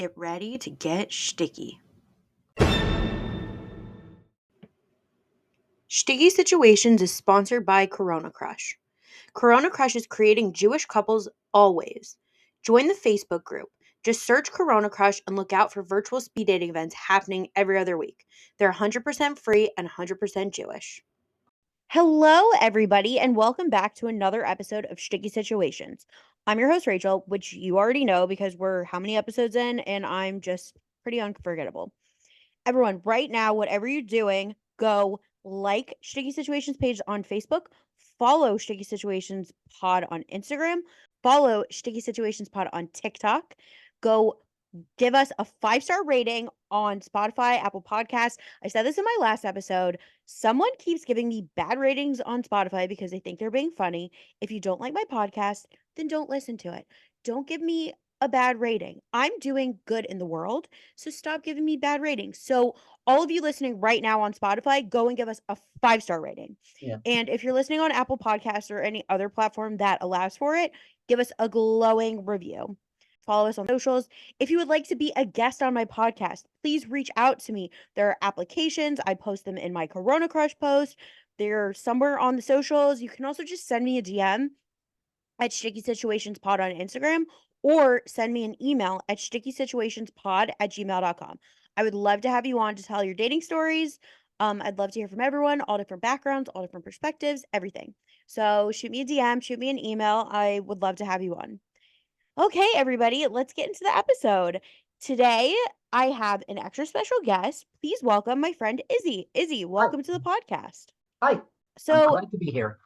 Get ready to get sticky. Sticky Situations is sponsored by Corona Crush. Corona Crush is creating Jewish couples always. Join the Facebook group. Just search Corona Crush and look out for virtual speed dating events happening every other week. They're 100% free and 100% Jewish. Hello, everybody, and welcome back to another episode of Sticky Situations. I'm your host, Rachel, which you already know because we're how many episodes in, and I'm just pretty unforgettable. Everyone, right now, whatever you're doing, go like Sticky Situations page on Facebook, follow Sticky Situations Pod on Instagram, follow Sticky Situations Pod on TikTok, go give us a 5-star rating on Spotify, Apple Podcasts. I said this in my last episode. Someone keeps giving me bad ratings on Spotify because they think they're being funny. If you don't like my podcast, then don't listen to it. Don't give me a bad rating. I'm doing good in the world, so stop giving me bad ratings. So all of you listening right now on Spotify, go and give us a 5-star rating. Yeah. And if you're listening on Apple Podcasts or any other platform that allows for it, give us a glowing review. Follow us on socials. If you would like to be a guest on my podcast, please reach out to me. There are applications. I post them in my Corona Crush post. They're somewhere on the socials. You can also just send me a DM at Sticky Situations Pod on Instagram or send me an email at stickysituationspod@gmail.com. I would love to have you on to tell your dating stories. I'd love to hear from everyone, all different backgrounds, all different perspectives, everything. So shoot me a DM, shoot me an email. I would love to have you on. Okay, everybody, let's get into the episode. Today, I have an extra special guest. Please welcome my friend Izzy. Izzy, Hi. welcome to the podcast. Hi. I'm So, glad to be here.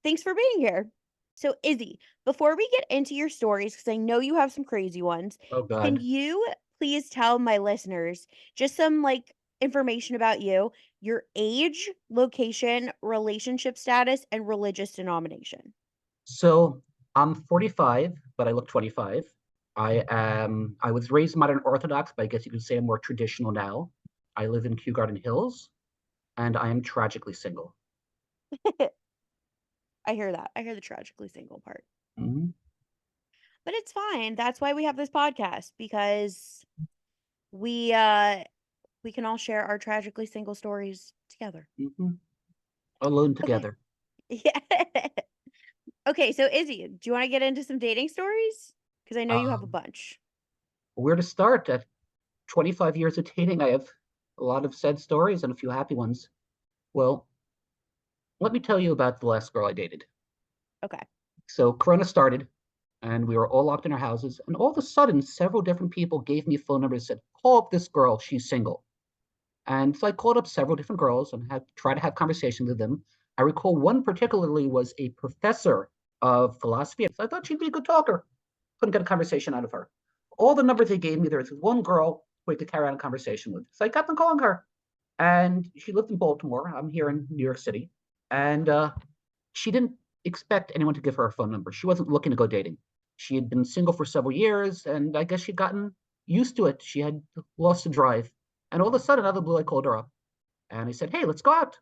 thanks for being here. So, Izzy, before we get into your stories, because I know you have some crazy ones, Oh, can God. you please tell my listeners just some information about you, your age, location, relationship status, and religious denomination? So I'm 45, but I look 25. I was raised modern Orthodox, but I guess you could say I'm more traditional now. I live in Kew Garden Hills, and I am tragically single. I hear that. I hear the tragically single part. Hmm. But it's fine. That's why we have this podcast because we can all share our tragically single stories together. Hmm. Alone Okay. together. Yeah. Okay, so Izzy, do you want to get into some dating stories? Because I know you have a Um, bunch. where to start? At 25 years of dating, I have a lot of sad stories and a few happy ones. Well, let me tell you about the last girl I dated. Okay. So Corona started, and we were all locked in our houses. And all of a sudden, several different people gave me phone numbers and said, "Call up this girl. She's single." And so I called up several different girls and had tried to have conversations with them. I recall one particularly was a professor of philosophy. So I thought she'd be a good talker. Couldn't get a conversation out of her. All the numbers they gave me, there was one girl who I could carry on a conversation with. So I kept on calling her. And she lived in Baltimore. I'm here in New York City. And she didn't expect anyone to give her a phone number. She wasn't looking to go dating. She had been single for several years, and I guess she'd gotten used to it. She had lost the drive. And all of a sudden, out of the blue, I called her up. And I said, "Hey, let's go out."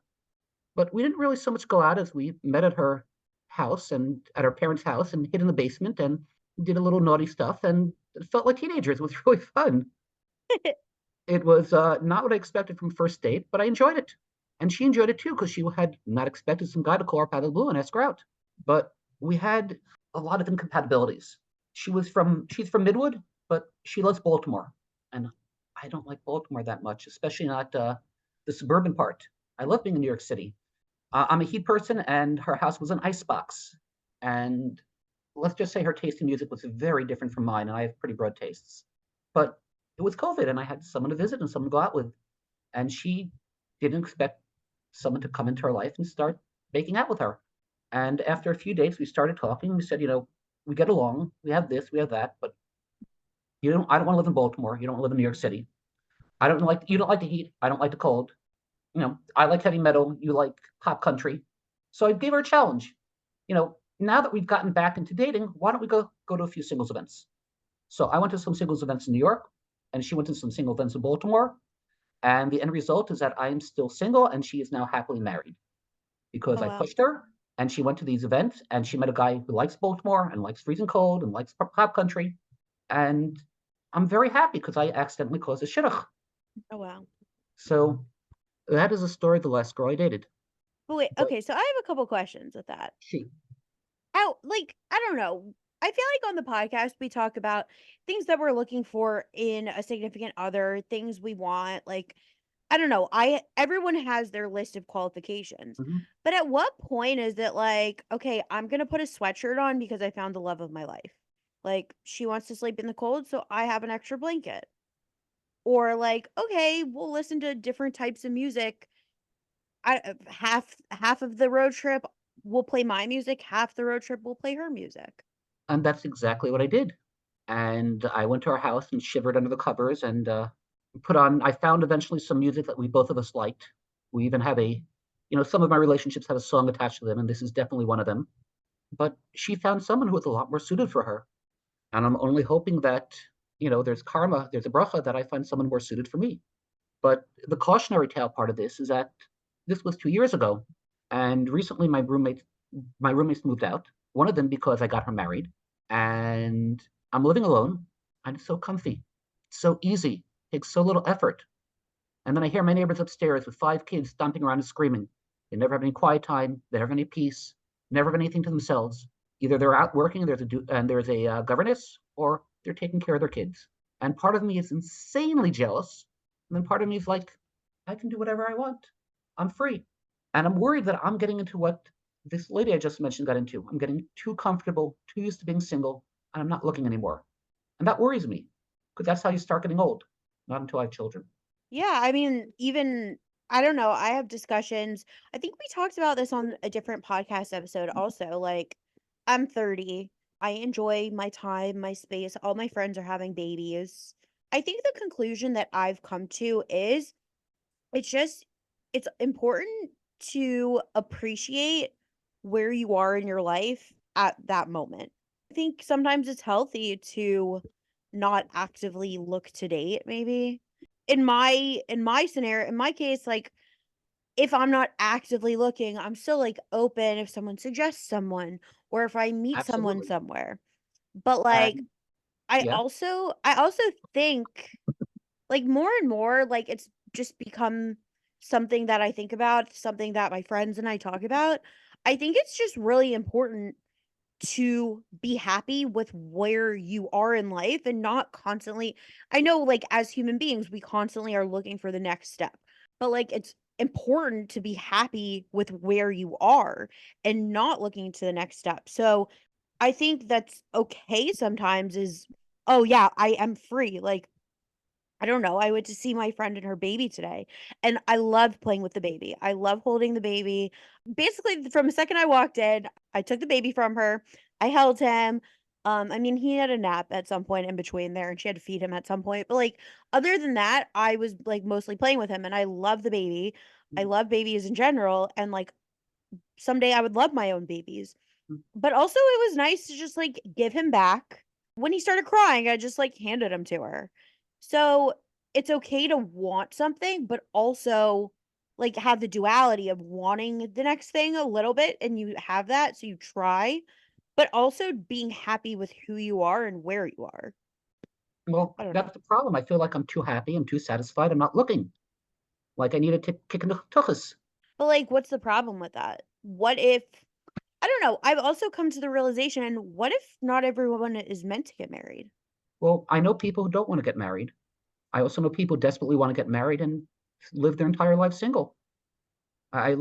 But we didn't really so much go out as we met at her house and at her parents' house and hid in the basement and did a little naughty stuff. And it felt like teenagers. It was really fun. It was not what I expected from first date, but I enjoyed it. And she enjoyed it too, because she had not expected some guy to call her out of the blue and ask her out. But we had a lot of incompatibilities. She's from Midwood, but she loves Baltimore. And I don't like Baltimore that much, especially not the suburban part. I love being in New York City. I'm a heat person, and her house was an icebox. And let's just say her taste in music was very different from mine, and I have pretty broad tastes. But it was COVID, and I had someone to visit and someone to go out with. And she didn't expect someone to come into her life and start making out with her. And after a few dates, we started talking. We said, we get along. We have this, we have that, but I don't want to live in Baltimore. You don't live in New York City. You don't like the heat. I don't like the cold. I like heavy metal. You like pop country. So I gave her a challenge. Now that we've gotten back into dating, why don't we go to a few singles events? So I went to some singles events in New York, and she went to some single events in Baltimore. And the end result is that I am still single, and she is now happily married because Oh, I wow. pushed her, and she went to these events, and she met a guy who likes Baltimore and likes freezing cold and likes pop country. And I'm very happy because I accidentally caused a shidduch. Oh, wow. So that is the story of the last girl I dated. But wait, But okay, so I have a couple questions with that. she, How like, I don't know. I feel like on the podcast we talk about things that we're looking for in a significant other, things we want, like I don't know. I everyone has their list of qualifications. mhm. But at what point is it like, okay, I'm going to put a sweatshirt on because I found the love of my life. Like she wants to sleep in the cold, so I have an extra blanket. Or like, okay, we'll listen to different types of music. Half of the road trip will play my music, half the road trip will play her music. And that's exactly what I did. And I went to our house and shivered under the covers and put on. I found eventually some music that we both of us liked. We even have some of my relationships have a song attached to them, and this is definitely one of them. But she found someone who was a lot more suited for her. And I'm only hoping that, there's karma, there's a bracha that I find someone more suited for me. But the cautionary tale part of this is that this was 2 years ago. And recently my roommates moved out. One of them because I got her married. And I'm living alone. And it's so comfy. It's so easy. Takes so little effort. And then I hear my neighbors upstairs with 5 kids stomping around and screaming. They never have any quiet time. They never have any peace. Never have anything to themselves. Either they're out working, and there's a governess, or they're taking care of their kids. And part of me is insanely jealous, and then part of me is like, I can do whatever I want. I'm free, and I'm worried that I'm getting into what this lady I just mentioned got into. I'm getting too comfortable, too used to being single, and I'm not looking anymore. And that worries me, because that's how you start getting old. Not until I have children. Yeah, I mean, even I don't know, I have discussions. I think we talked about this on a different podcast episode also. Like, I'm 30. I enjoy my time, my space. All my friends are having babies. I think the conclusion that I've come to is it's just it's important to appreciate where you are in your life at that moment. I think sometimes it's healthy to not actively look to date maybe. In my scenario, in my case, like if I'm not actively looking, I'm still like open if someone suggests someone or if I meet someone Absolutely. somewhere. But like And I yeah, also I also think like, more and more, like, it's just become something that I think about, something that my friends and I talk about. I think it's just really important to be happy with where you are in life and not constantly I know, like, as human beings, we constantly are looking for the next step, but, like, it's important to be happy with where you are and not looking to the next step. So, I think that's okay sometimes is, "Oh, yeah, I am free." Like, I don't know, I went to see my friend and her baby today, and I loved playing with the baby. I love holding the baby. Basically, from the second I walked in, I took the baby from her, I held him. I mean, he had a nap at some point in between there, and she had to feed him at some point, but, like, other than that, I was, like, mostly playing with him, and I love the baby. I love babies in general, and, like, someday I would love my own babies. But also it was nice to just, like, give him back. When he started crying, I just, like, handed him to her. So, it's okay to want something, but also, like, have the duality of wanting the next thing a little bit, and you have that, so you try, but also being happy with who you are and where you are. well, I don't know. that's the problem. I feel like I'm too happy. I'm too satisfied. I'm not looking. Like I need a kick in the tuchus. But, like, what's the problem with that? What if I don't know, I've also come to the realization, what if not everyone is meant to get married? Well, I know people who don't want to get married. I also know people who desperately want to get married and live their entire life single. I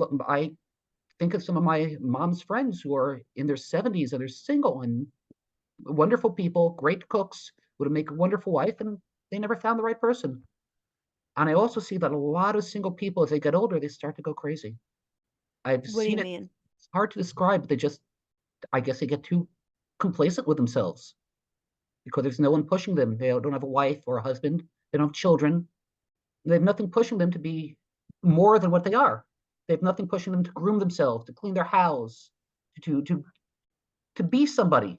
think of some of my mom's friends who are in their 70s and they're single and wonderful people, great cooks, would make a wonderful wife, and they never found the right person. And I also see that a lot of single people, as they get older, they start to go crazy. I've What do seen you it. mean? It's hard to describe, but I guess they get too complacent with themselves because there's no one pushing them. They don't have a wife or a husband. They don't have children. They have nothing pushing them to be more than what they are. They have nothing pushing them to groom themselves, to clean their house, to to to be somebody.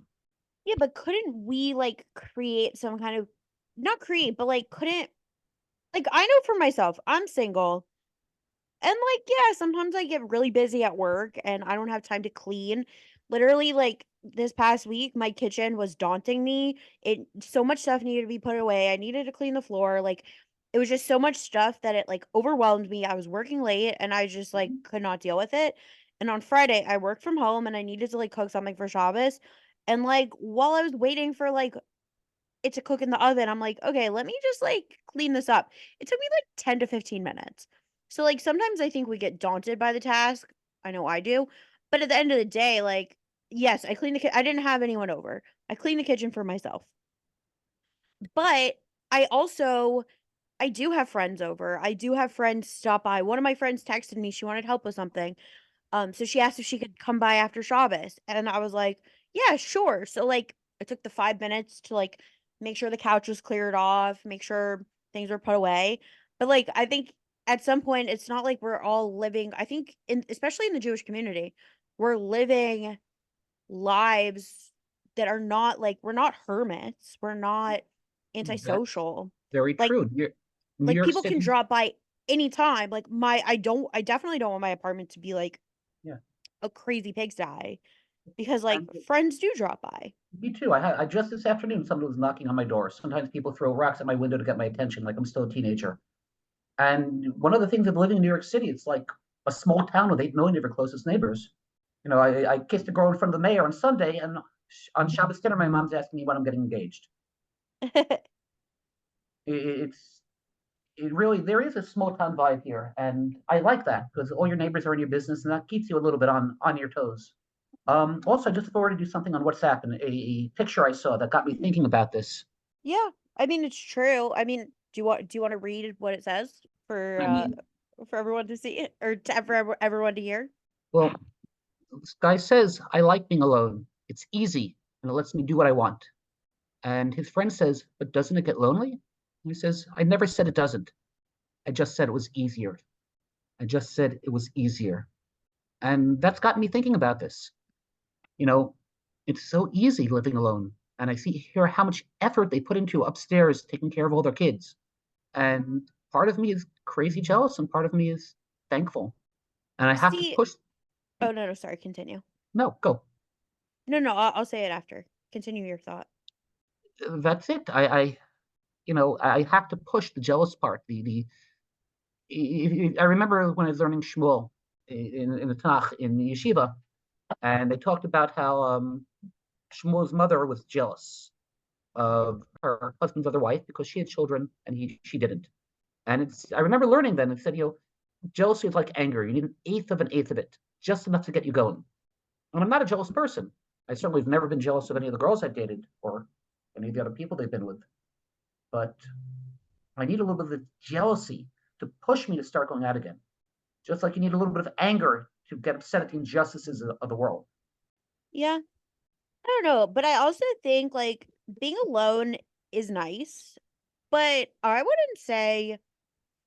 Yeah, but couldn't we, like, create some kind of not create, but, like, couldn't like, I know for myself, I'm single, and, like, yeah, sometimes I get really busy at work and I don't have time to clean, Literally, like, this past week, my kitchen was daunting me. It so much stuff needed to be put away. I needed to clean the floor. Like, it was just so much stuff that it, like, overwhelmed me. I was working late and I just, like, Mhm. could not deal with it. And on Friday, I worked from home and I needed to, like, cook something for Shabbos. And, like, while I was waiting for, like, it to cook in the oven, I'm like, "Okay, let me just, like, clean this up." It took me, like, 10 to 15 minutes. So, like, sometimes I think we get daunted by the task. I know I do. But at the end of the day, like, yes, I didn't have anyone over. I cleaned the kitchen for myself. But I also I do have friends over. I do have friends stop by. One of my friends texted me, she wanted help with something. So she asked if she could come by after Shabbos, and I was like, "Yeah, sure." So, like, I took the 5 minutes to, like, make sure the couch was cleared off, make sure things were put away. But, like, I think at some point, it's not like we're all living I think in especially in the Jewish community, we're living lives that are not like we're not hermits, we're not That's antisocial. very Like true. New like, York people can City, drop by anytime. Like, I definitely don't want my apartment to be, like, yeah. a crazy pigsty because, like, And friends do drop by. me too. I just this afternoon, someone was knocking on my door. Sometimes people throw rocks at my window to get my attention, like I'm still a teenager. And one of the things of living in New York City, it's like a small town with 8 million of your closest neighbors. I kissed a girl in front of the mayor on Sunday, and on Shabbos dinner, my mom's asking me when I'm getting engaged. It's it really there is a small town vibe here, and I like that because all your neighbors are in your business, and that keeps you a little bit on your toes. Also, I just forwarded you something on WhatsApp and a picture I saw that got me thinking about this. Yeah, I mean, it's true. I mean, do you wanna read what it says I mean, for everyone to see it or to everyone to hear? well, this guy says, I like being alone. It's easy and it lets me do what I want. And his friend says, but doesn't it get lonely? And he says, I never said it doesn't. I just said it was easier. I just said it was easier. And that's gotten me thinking about this. You know, it's so easy living alone. And I see here how much effort they put into upstairs taking care of all their kids. And part of me is crazy jealous and part of me is thankful. And I have to See push. oh, no, no, sorry, continue. No, go. No, no, I'll say it after. Continue your thought. That's it. I have to push the jealous part. I remember when I was learning Shmuel in the Tanakh in the yeshiva, and they talked about how Shmuel's mother was jealous of her husband's other wife because she had children and she didn't. And I remember learning then it said, jealousy is like anger. You need an eighth of it, just enough to get you going. And I'm not a jealous person. I certainly have never been jealous of any of the girls I've dated or any of the other people they've been with. But I need a little bit of jealousy to push me to start going out again. Just like you need a little bit of anger to get upset at the injustices of the world. Yeah, I don't know, but I also think, like, being alone is nice, but I wouldn't say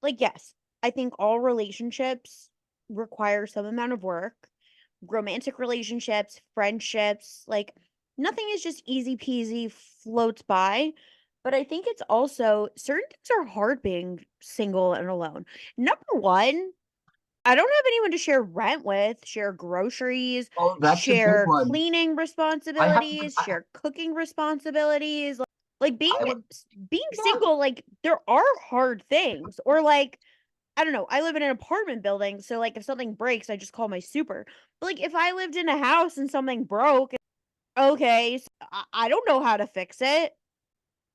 like, yes, I think all relationships require some amount of work. Romantic relationships, friendships, like nothing is just easy peasy floats by. But I think it's also certain things are hard being single and alone. Number one, I don't have anyone to share rent with, share groceries, Oh, that's a big share one. cleaning I have to. responsibilities, share cooking responsibilities. Like I would. being Yeah. single, like there are hard things. Or like I don't know, I live in an apartment building, so, like, if something breaks, I just call my super. But, like, if I lived in a house and something broke, okay, I don't know how to fix it,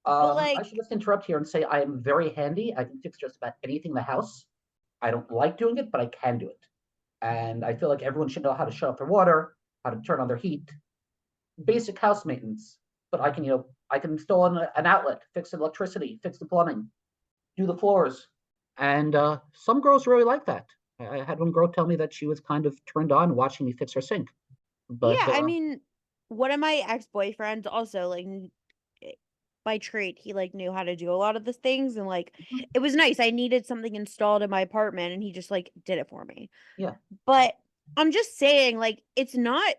but, I like should just interrupt here and say I am very handy. I can fix just about anything in the house. I don't like doing it, but I can do it. And I feel like everyone should know how to shut off their water, how to turn on their heat, basic house maintenance. But I can install an outlet, fix the electricity, fix the plumbing, do the floors. And some girls really like that. I had one girl tell me that she was kind of turned on watching me fix her sink. But yeah, I mean, one of my ex-boyfriends also, like, eh, by trade, he, like, knew how to do a lot of the things, and, like, it was nice. I needed something installed in my apartment, and he just, like, did it for me. yeah, But I'm just saying, like, it's not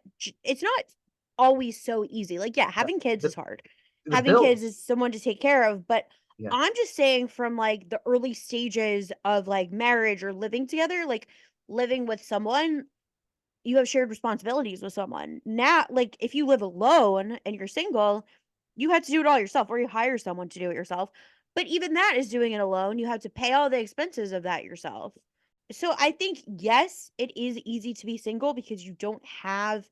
always so easy. Like, yeah, yeah. having kids The is hard. the Having kids bills. is someone to take care of, but Yeah. I'm just saying from, like, the early stages of, like, marriage or living together, like, living with someone, you have shared responsibilities with someone. Now, like if you live alone and you're single, you have to do it all yourself or you hire someone to do it yourself. But even that is doing it alone. You have to pay all the expenses of that yourself. So I think yes, it is easy to be single because you don't have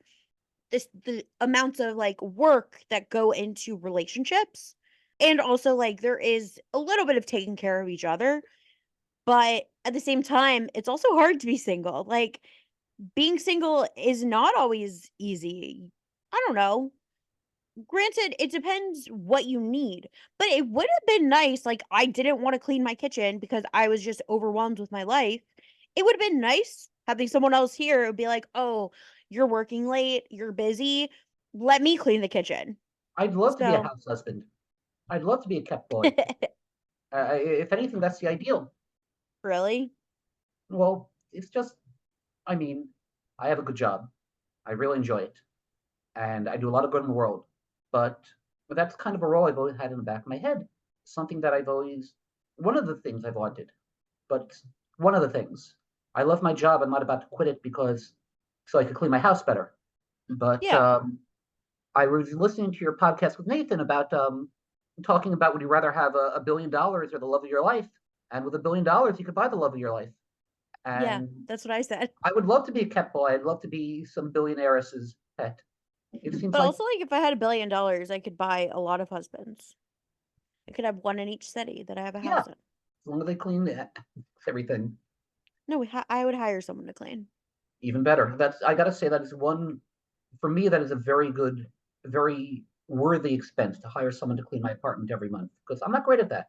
the amounts of like work that go into relationships. And also like there is a little bit of taking care of each other, but at the same time, it's also hard to be single. Like being single is not always easy. I don't know. Granted, it depends what you need, but it would have been nice. Like, I didn't want to clean my kitchen because I was just overwhelmed with my life. It would have been nice having someone else here would be like, oh, you're working late, you're busy. Let me clean the kitchen. I'd love to be a So, house husband. I'd love to be a kept boy. If anything, that's the ideal. really? Well, it's just, I mean, I have a good job. I really enjoy it, and I do a lot of good in the world. But, but that's kind of a role I've always had in the back of my head. Something that I've always, one of the things I've wanted. But one of the things, I love my job. I'm not about to quit it because so I could clean my house better. But Yeah. I was listening to your podcast with Nathan about talking about would you rather have $1 billion or the love of your life? And with $1 billion, you could buy the love of your life. Yeah. And That's what I said. I would love to be a cat boy. I'd love to be some billionaire's pet. It seems But like, also, like, if I had $1 billion, I could buy a lot of husbands. I could have one in each city that I have a yeah, house as in. long as they clean everything, No, I would hire someone to clean. even better. That's I gotta say that is one for me. That is a very good, very worthy expense to hire someone to clean my apartment every month because I'm not great at that.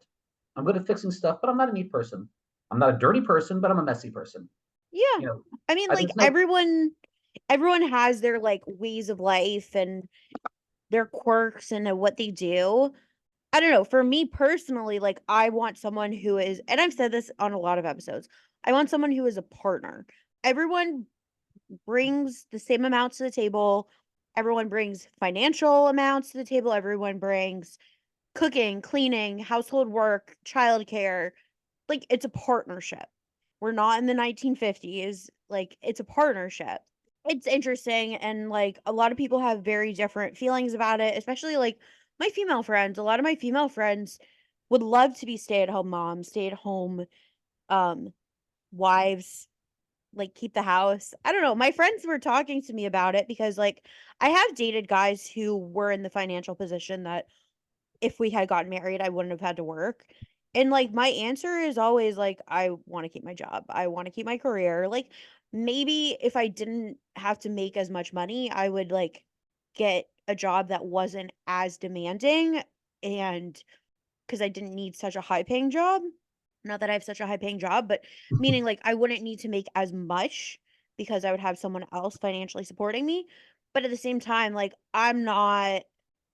I'm good at fixing stuff, but I'm not a neat person. I'm not a dirty person, but I'm a messy person. Yeah. You know, I mean, I like just know. everyone has their like ways of life and their quirks and what they do. I don't know. For me personally, like I want someone who is, and I've said this on a lot of episodes, I want someone who is a partner. Everyone brings the same amounts to the table. Everyone brings financial amounts to the table. Everyone brings cooking, cleaning, household work, childcare. Like it's a partnership. We're not in the 1950s. Like it's a partnership. It's interesting and like a lot of people have very different feelings about it, especially like my female friends. A lot of my female friends would love to be stay-at-home moms, stay-at-home um wives, like keep the house. I don't know. My friends were talking to me about it because like I have dated guys who were in the financial position that if we had gotten married, I wouldn't have had to work. And like my answer is always like I want to keep my job. I want to keep my career. Like maybe if I didn't have to make as much money, I would like get a job that wasn't as demanding and because I didn't need such a high paying job. Not that I have such a high paying job, but meaning like I wouldn't need to make as much because I would have someone else financially supporting me. But at the same time, like I'm not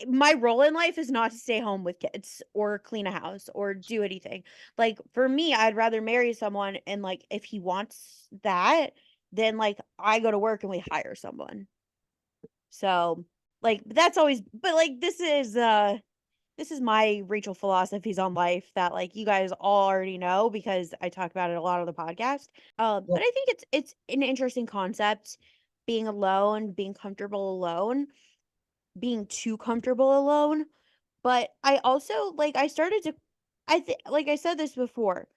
my role in life is not to stay home with kids or clean a house or do anything. Like for me, I'd rather marry someone and like if he wants that, then like I go to work and we hire someone. So like that's always but like this is my Rachel philosophies on life that like you guys all already know because I talk about it a lot on the podcast. But Well, I think it's an interesting concept being alone, being comfortable alone, being too comfortable alone. But I also like I started to I think like I said this before.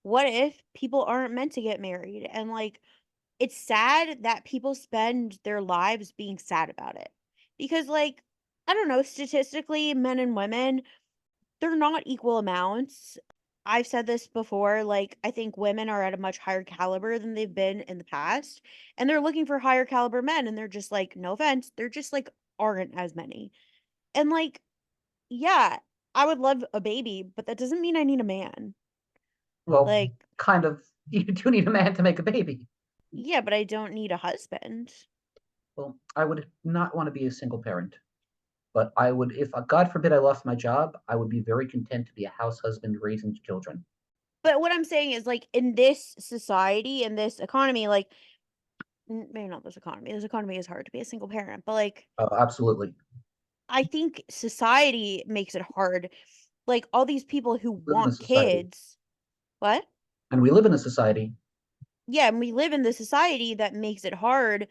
What if people aren't meant to get married? And like it's sad that people spend their lives being sad about it. Because like I don't know, statistically men and women they're not equal amounts. I've said this before, like, I think women are at a much higher caliber than they've been in the past, and they're looking for higher caliber men, and they're just like, no offense, they're just like aren't as many. And like, yeah, I would love a baby, but that doesn't mean I need a man. well, Like, kind of. You do need a man to make a baby. yeah, but I don't need a husband. Well, I would not want to be a single parent. But I would, if God forbid I lost my job, I would be very content to be a house husband raising children. But what I'm saying is, like, in this society, in this economy, like, maybe not this economy. This economy is hard to be a single parent, but like, Absolutely. I think society makes it hard. Like, all these people who We live in a want society, kids what? and we live in a society. Yeah, and we live in the society that makes it hard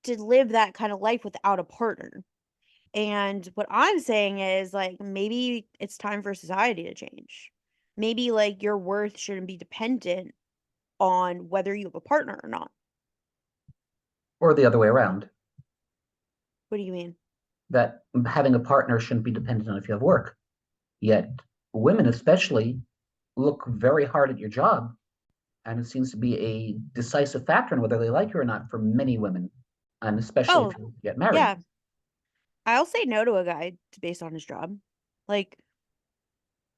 to live that kind of life without a partner. And what I'm saying is like maybe it's time for society to change. Maybe like your worth shouldn't be dependent on whether you have a partner or not. Or the other way around, What do you mean? that having a partner shouldn't be dependent on if you have work. Yet women especially look very hard at your job, and it seems to be a decisive factor in whether they like you or not for many women, and especially if Oh, you get married. yeah. I'll say no to a guy based on his job. Like,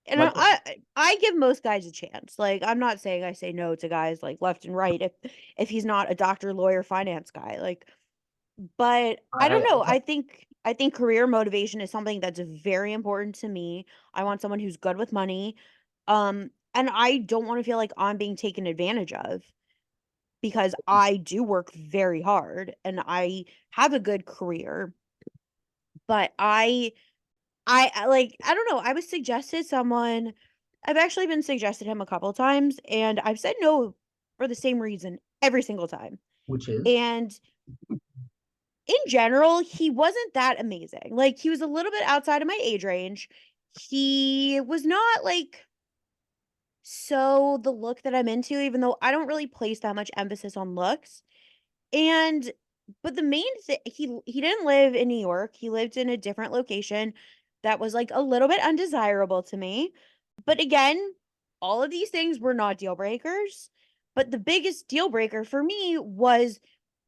and Like, I give most guys a chance. Like, I'm not saying I say no to guys like left and right if he's not a doctor, lawyer, finance guy. Like, but I don't I, know. I think career motivation is something that's very important to me. I want someone who's good with money. And I don't want to feel like I'm being taken advantage of because I do work very hard and I have a good career, but like I don't know, I was suggested someone. I've actually been suggested him a couple times and I've said no for the same reason every single time. which is, And in general, he wasn't that amazing. Like he was a little bit outside of my age range. He was not like so the look that I'm into, even though I don't really place that much emphasis on looks. And but the main thing, he didn't live in New York. He lived in a different location that was like a little bit undesirable to me. But again, all of these things were not deal breakers. But the biggest deal breaker for me was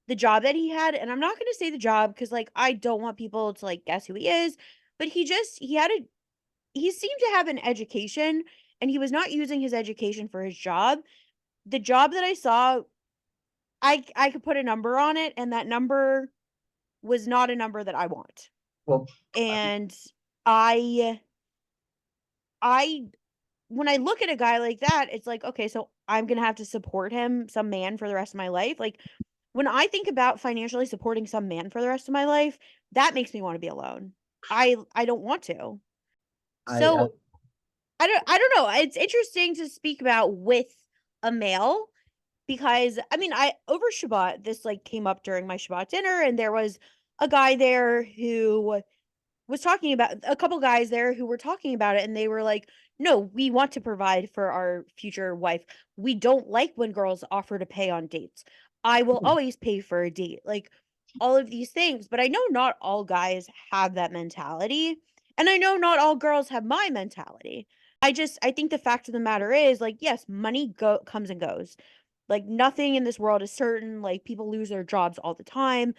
the job that he had. And I'm not going to say the job because like I don't want people to like guess who he is. But he seemed to have an education and he was not using his education for his job. The job that I saw, I could put a number on it, and that number was not a number that I want. well, And I I when I look at a guy like that, it's like, okay, so I'm gonna have to support him, some man for the rest of my life. Like when I think about financially supporting some man for the rest of my life, that makes me want to be alone. I don't want to. I So I don't know. It's interesting to speak about with a male because I mean, I over Shabbat, this like came up during my Shabbat dinner, and there was a guy there who was talking about a couple guys there who were talking about it, and they were like, "No, we want to provide for our future wife. We don't like when girls offer to pay on dates. I will always pay for a date." Like all of these things, but I know not all guys have that mentality, and I know not all girls have my mentality. I think the fact of the matter is like yes, money comes and goes. Like nothing in this world is certain. Like people lose their jobs all the time.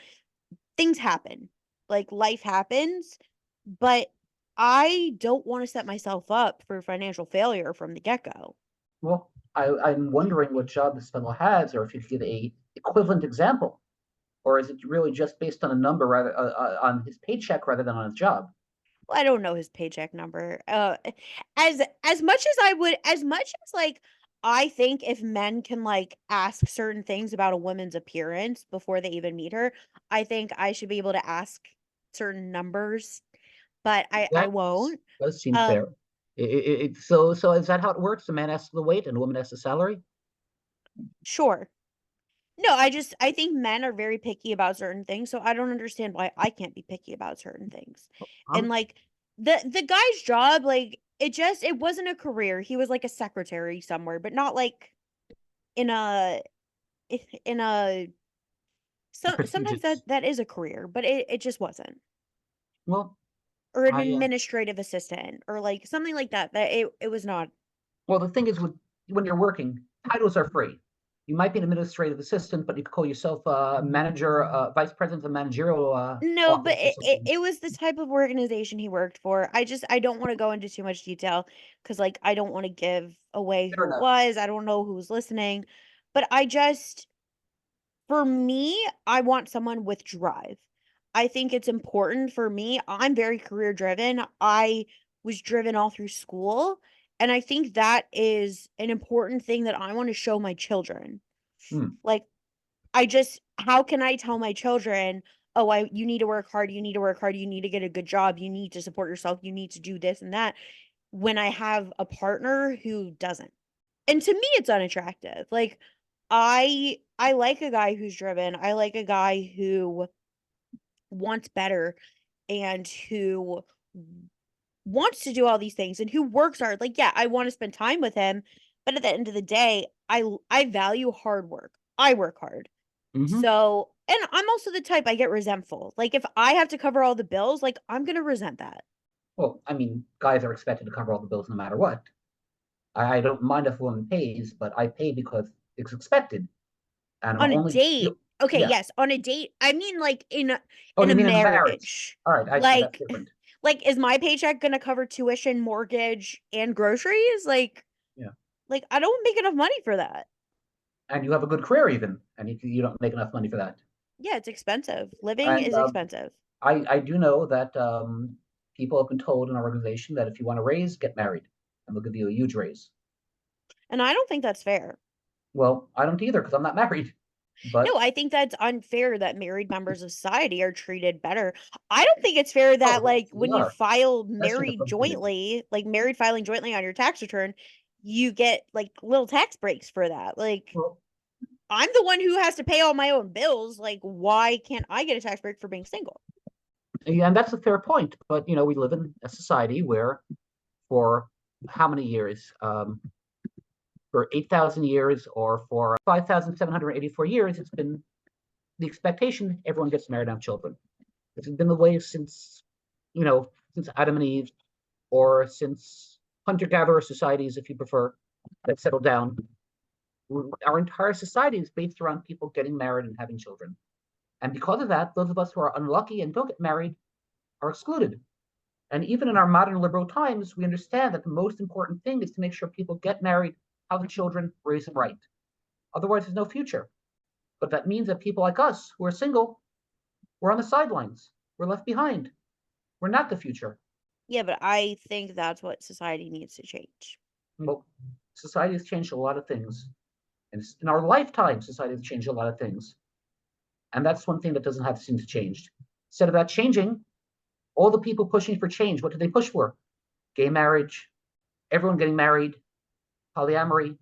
Things happen. Like life happens, but I don't want to set myself up for financial failure from the get-go. well, I'm wondering what job this fellow has, or if you could give a equivalent example, or is it really just based on a number rather on his paycheck rather than on his job? Well, I don't know his paycheck number. As much as I would, as much as like I think if men can like ask certain things about a woman's appearance before they even meet her, I think I should be able to ask certain numbers, but I That won't. does seem Um, fair. So is that how it works? A man asks the weight and a woman asks the salary? sure. No, I think men are very picky about certain things, so I don't understand why I can't be picky about certain things. And Um, like the guy's job, like it wasn't a career. He was like a secretary somewhere, but not like in a in a sometimes prestigious. that is a career, but it just wasn't. Well, Or an I administrative assistant or like something like that. That it was not. well, the thing is, with when you're working, titles are free. You might be an administrative assistant, but you could call yourself a manager, vice president of managerial No, but office or something. it was the type of organization he worked for. I don't want to go into too much detail because like I don't want to give away Fair who it enough. was. I don't know who's listening. But I just for me, I want someone with drive. I think it's important for me. I'm very career driven. I was driven all through school, and I think that is an important thing that I want to show my children. Hmm. Like I just how can I tell my children, "Oh, I you need to work hard, you need to work hard, you need to get a good job, you need to support yourself, you need to do this and that," when I have a partner who doesn't. And to me, it's unattractive. Like, I like a guy who's driven. I like a guy who wants better and who wants to do all these things and who works hard. Like, yeah, I want to spend time with him, but at the end of the day, I value hard work. I work hard. Hmm. So, and I'm also the type I get resentful. Like if I have to cover all the bills, like I'm going to resent that. Well, I mean, guys are expected to cover all the bills no matter what. I don't mind if a woman pays, but I pay because it's expected, and I'm On a only date. Okay, yeah. yes, on a date. I mean like Oh, in a you mean in a marriage? marriage. All right, I see. That's Like different. like is my paycheck going to cover tuition, mortgage, and groceries? Yeah, Like I don't make enough money for that. and you have a good career even, and you don't make enough money for that. Yeah, it's expensive. Living And is expensive. I do know that people have been told in our organization that if you want a raise, get married, and they'll give you a huge raise. And I don't think that's fair. Well, I don't either because I'm not married. No, But I think that's unfair that married members of society are treated better. I don't think it's fair oh, that they like absolutely when you are, file especially in the married film community. jointly, like married filing jointly on your tax return, you get like little tax breaks for that. Like Well, I'm the one who has to pay all my own bills. Like why can't I get a tax break for being single? yeah, and that's a fair point. But we live in a society where, for how many years? For 8,000 years or for 5,784 years, it's been the expectation everyone gets married and have children. This has been the way since Adam and Eve, or since hunter-gatherer societies, if you prefer, that settled down. Our entire society is based around people getting married and having children. And because of that, those of us who are unlucky and don't get married are excluded. And even in our modern liberal times, we understand that the most important thing is to make sure people get married, have children, raise them right. Otherwise, there's no future. But that means that people like us who are single, we're on the sidelines. We're left behind. We're not the future. Yeah, but I think that's what society needs to change. Well, society has changed a lot of things. And in our lifetime, society has changed a lot of things. And that's one thing that doesn't have to seem to change. Instead of that changing, all the people pushing for change, what do they push for? Gay marriage, everyone getting married, polyamory,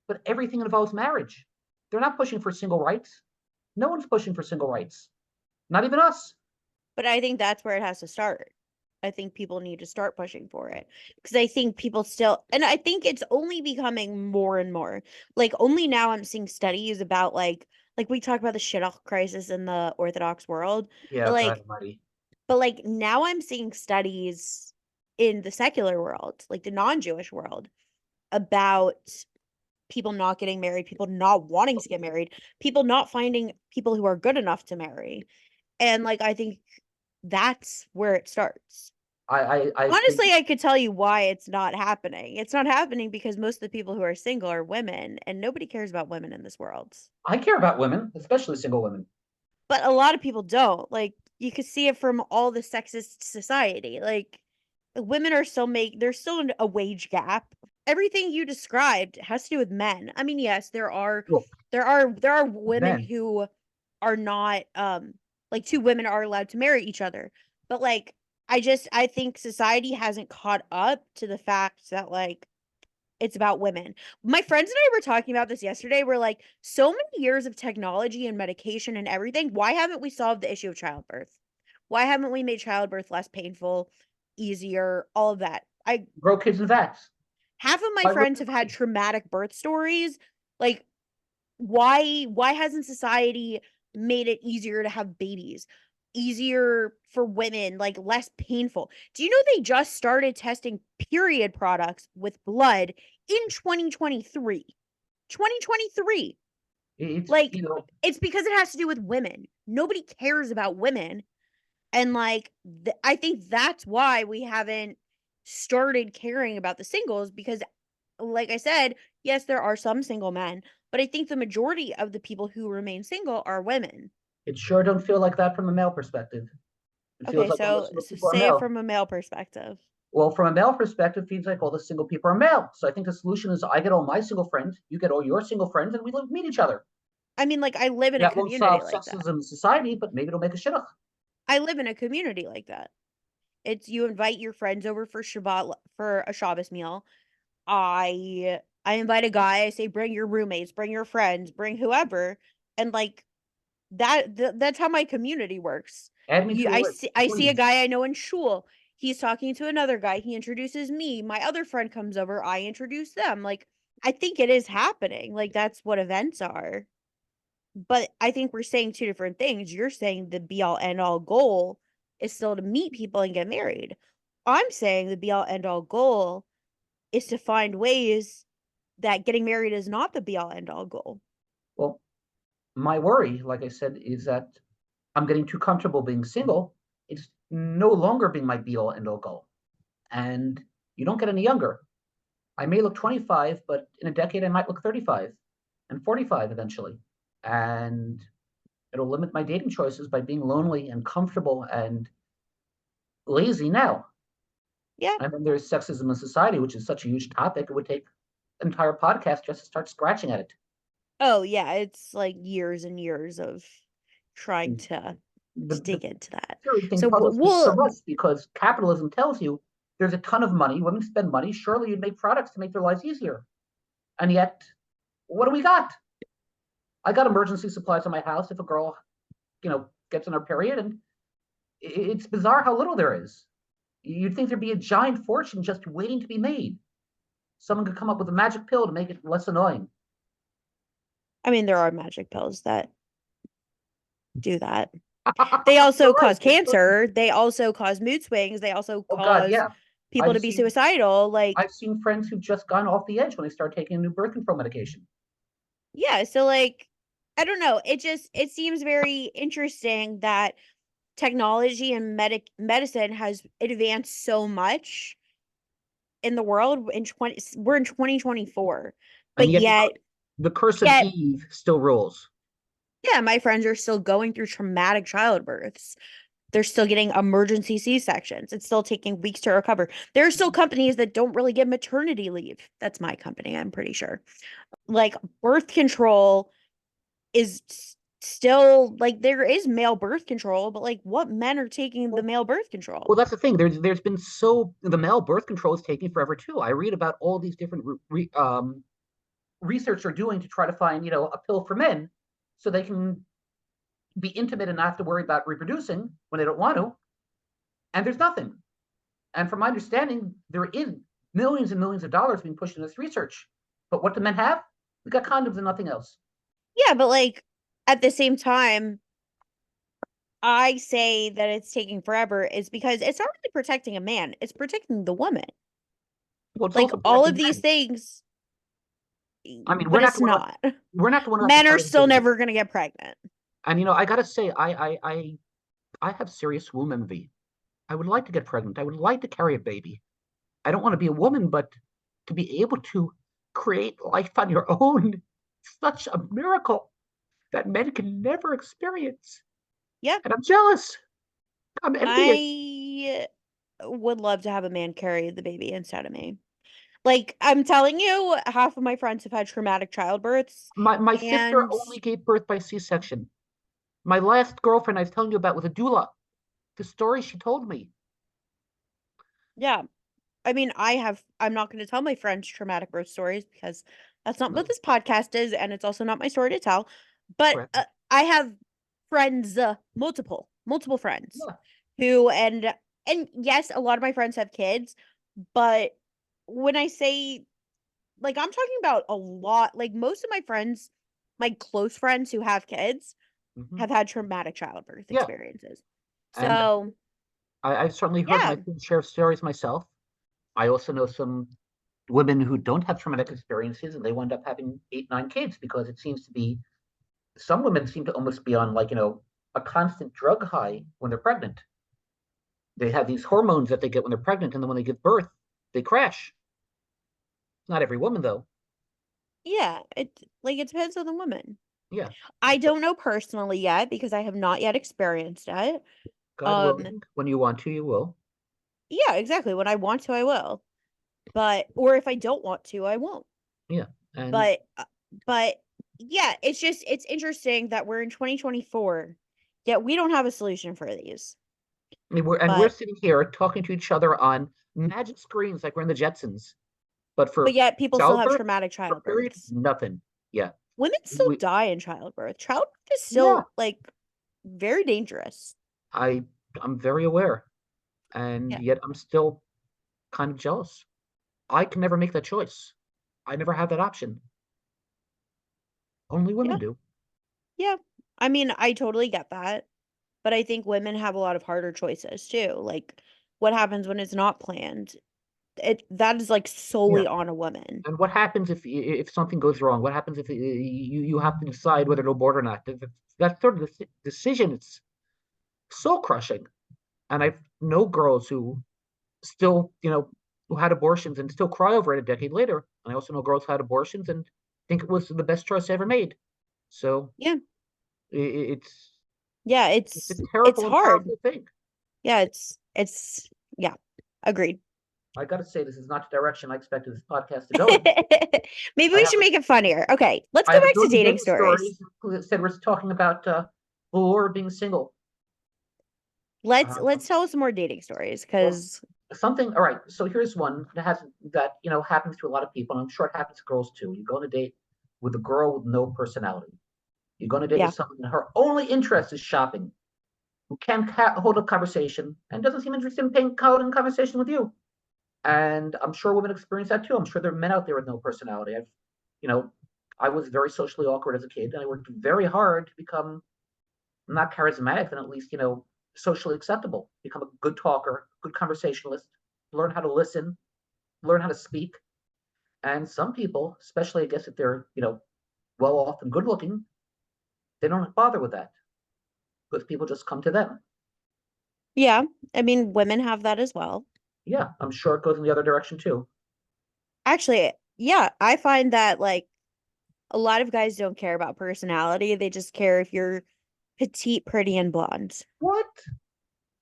but everything involves marriage. They're not pushing for single rights. No one's pushing for single rights, not even us. But I think that's where it has to start. I think people need to start pushing for it because I think people still, and I think it's only becoming more and more. Like only now I'm seeing studies about like we talk about the shidduch crisis in the Orthodox world, but Yeah, God like Almighty. but like now I'm seeing studies in the secular world, like the non-Jewish world, about people not getting married, people not wanting to get married, people not finding people who are good enough to marry. And like I think that's where it starts. I think Honestly, I could tell you why it's not happening. It's not happening because most of the people who are single are women, and nobody cares about women in this world. I care about women, especially single women. But a lot of people don't. Like, you could see it from all the sexist society. Like, women are still there's still a wage gap. Everything you described has to do with men. I mean, yes, Well, there are women men, who are not like two women are allowed to marry each other. But like I think society hasn't caught up to the fact that like it's about women. My friends and I were talking about this yesterday. We're like, so many years of technology and medication and everything. Why haven't we solved the issue of childbirth? Why haven't we made childbirth less painful, easier, all of that? I grow kids in vats. Half of my I really friends have had agree. traumatic birth stories. Like, why hasn't society made it easier to have babies? Easier for women, like less painful. Do you know they just started testing period products with blood in 2023? 2023. It's Like it's because it has to do with women. Nobody cares about women and like I think that's why we haven't started caring about the singles because like I said, yes, there are some single men, but I think the majority of the people who remain single are women. it sure don't feel like that from a male perspective. It feels Okay, like all the so single people are say it male. from a male perspective. Well, from a male perspective, it feels like all the single people are male. So I think the solution is I get all my single friends, you get all your single friends, and we meet each other. I mean, like I live in a That won't community solve like that. sexism in society, but maybe it'll make a shidduch. I live in a community like that. It's you invite your friends over for Shabbat for a Shabbos meal. I I invite a guy, I say bring your roommates, bring your friends, bring whoever, and like that's how my community works. Add me to You your list, I see a please. guy I know in shul. He's talking to another guy. He introduces me. My other friend comes over. I introduce them. Like I think it is happening. Like that's what events are. But I think we're saying two different things. You're saying the be all end all goal is still to meet people and get married. I'm saying the be all end all goal is to find ways that getting married is not the be all end all goal. Well, my worry, like I said, is that I'm getting too comfortable being single. It's no longer being my be all end all goal. And you don't get any younger. I may look 25, but in a decade I might look 35 and 45 eventually. And it'll limit my dating choices by being lonely and comfortable and lazy now. Yeah. And then there's sexism in society, which is such a huge topic. It would take an entire podcast just to start scratching at it. Oh yeah, it's like years and years of trying The, to the dig into that. scary thing So puzzles me so we'll much because capitalism tells you there's a ton of money. Women spend money. Surely you'd make products to make their lives easier. And yet, what do we got? I got emergency supplies in my house if a girl, gets in her period, and it's bizarre how little there is. You'd think there'd be a giant fortune just waiting to be made. Someone could come up with a magic pill to make it less annoying. I mean there are magic pills that do that. They You're also right. cause cancer, they also cause mood swings, they also Oh God, cause yeah. people I've to be seen suicidal. Like I've seen friends who've just gone off the edge when they start taking a new birth control medication. yeah, so like I don't know, it seems very interesting that technology and medicine has advanced so much in the world in 20 we're in 2024, And but yet yet the curse of yet Eve still rules. yeah, my friends are still going through traumatic childbirths. They're still getting emergency C-sections. It's still taking weeks to recover. There are still companies that don't really give maternity leave. That's my company, I'm pretty sure. Like birth control is still like there is male birth control, but like what men are taking the Well, male birth well, control? that's the thing. There's been the male birth control is taking forever too. I read about all these different research they're doing to try to find a pill for men, so they can be intimate and not have to worry about reproducing when they don't want to. And there's nothing. And from my understanding, there is millions and millions of dollars being pushed into this research. But what do men have? We got condoms and nothing else. Yeah, but like at the same time, I say that it's taking forever is because it's not really protecting a man, it's protecting the woman. Well, it's Like also all of protecting these men. things, I mean, but it's not. we're not the one who has to Men are carry the still baby. never going to get pregnant. And I gotta say, I have serious womb envy. I would like to get pregnant. I would like to carry a baby. I don't want to be a woman, but to be able to create life on your own, such a miracle that men can never experience. Yeah, And I'm jealous. I'm envious. I would love to have a man carry the baby instead of me. Like, I'm telling you, half of my friends have had traumatic childbirths. My sister And only gave birth by C-section. My last girlfriend I was telling you about was a doula. The story she told me. yeah, I mean, I'm not going to tell my friends traumatic birth stories because that's not what No, this podcast is. And it's also not my story to tell. But correct. I have friends, multiple friends Yeah. who, and yes, a lot of my friends have kids. But when I say, like, I'm talking about a lot, like, most of my friends, my close friends who have kids, Hmm. have had traumatic childbirth Yeah. experiences. And So, I've certainly heard my yeah. fair share of stories myself. I also know some women who don't have traumatic experiences and they wind up having eight, nine kids because it seems to be some women seem to almost be on a constant drug high when they're pregnant. They have these hormones that they get when they're pregnant, and then when they give birth, they crash. Not every woman though. Yeah, it depends on the woman. Yeah. I But don't know personally yet because I have not yet experienced it. God Um, willing, when you want to, you will. yeah, exactly. When I want to, I will. But or if I don't want to, I won't. Yeah. And But but yeah, it's interesting that we're in 2024, yet we don't have a solution for these. we're But sitting here talking to each other on magic screens like we're in the Jetsons. But But for yet people still have childbirth, traumatic for period, childbirths. nothing. Yeah. Women still We, die in childbirth. Childbirth is yeah, still like very dangerous. I I'm very aware. And Yeah. yet I'm still kind of jealous. I can never make that choice. I never have that option. Only Yeah. women do. Yeah. I mean, I totally get that. But I think women have a lot of harder choices too. Like what happens when it's not planned? That is like Yeah. solely on a woman. And what happens if something goes wrong? What happens if you have to decide whether to abort or not? That sort of decision, it's soul crushing. And I know girls who still, who had abortions and still cry over it a decade later. And I also know girls who had abortions and think it was the best choice I ever made. So Yeah. it's Yeah, it's a it's terrible and hard. powerful thing. Yeah, it's yeah, agreed. I got to say, this is not the direction I expected this podcast to go in. Maybe I we have should make it funnier. Okay, let's I go have a back to note of dating dating stories. stories that said we're talking about or being single. Let's Um, tell us some more dating stories well, because something. All right. So here's one that happens to a lot of people, and I'm sure it happens to girls too. You go on a date with a girl with no personality. You go on a date yeah, with someone and her only interest is shopping, who can't hold a conversation and doesn't seem interested in holding a conversation with you. And I'm sure women experience that too. I'm sure there are men out there with no personality. You know, I was very socially awkward as a kid, and I worked very hard to become not charismatic, then at least, socially acceptable, become a good talker, good conversationalist, learn how to listen, learn how to speak. And some people, especially I guess if they're, well off and good looking, they don't bother with that because people just come to them. yeah. I mean, women have that as well. Yeah, I'm sure it goes in the other direction too. Actually, yeah, I find that like a lot of guys don't care about personality. They just care if you're petite, pretty, and blonde. What?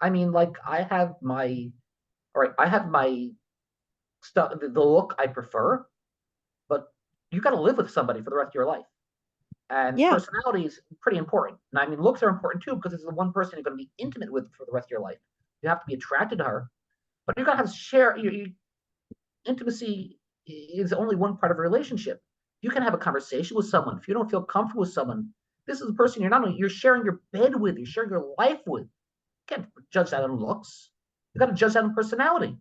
I mean, like all right, I have my stuff, the look I prefer, but you got to live with somebody for the rest of your life. And Yeah, personality is pretty important. And I mean, looks are important too because it's the one person you're going to be intimate with for the rest of your life. You have to be attracted to her, but you got to have share. Intimacy is only one part of a relationship. You can have a conversation with someone if you don't feel comfortable with someone. This is the person you're sharing your bed with, you're sharing your life with. You can't judge that on looks. You got to judge that on personality.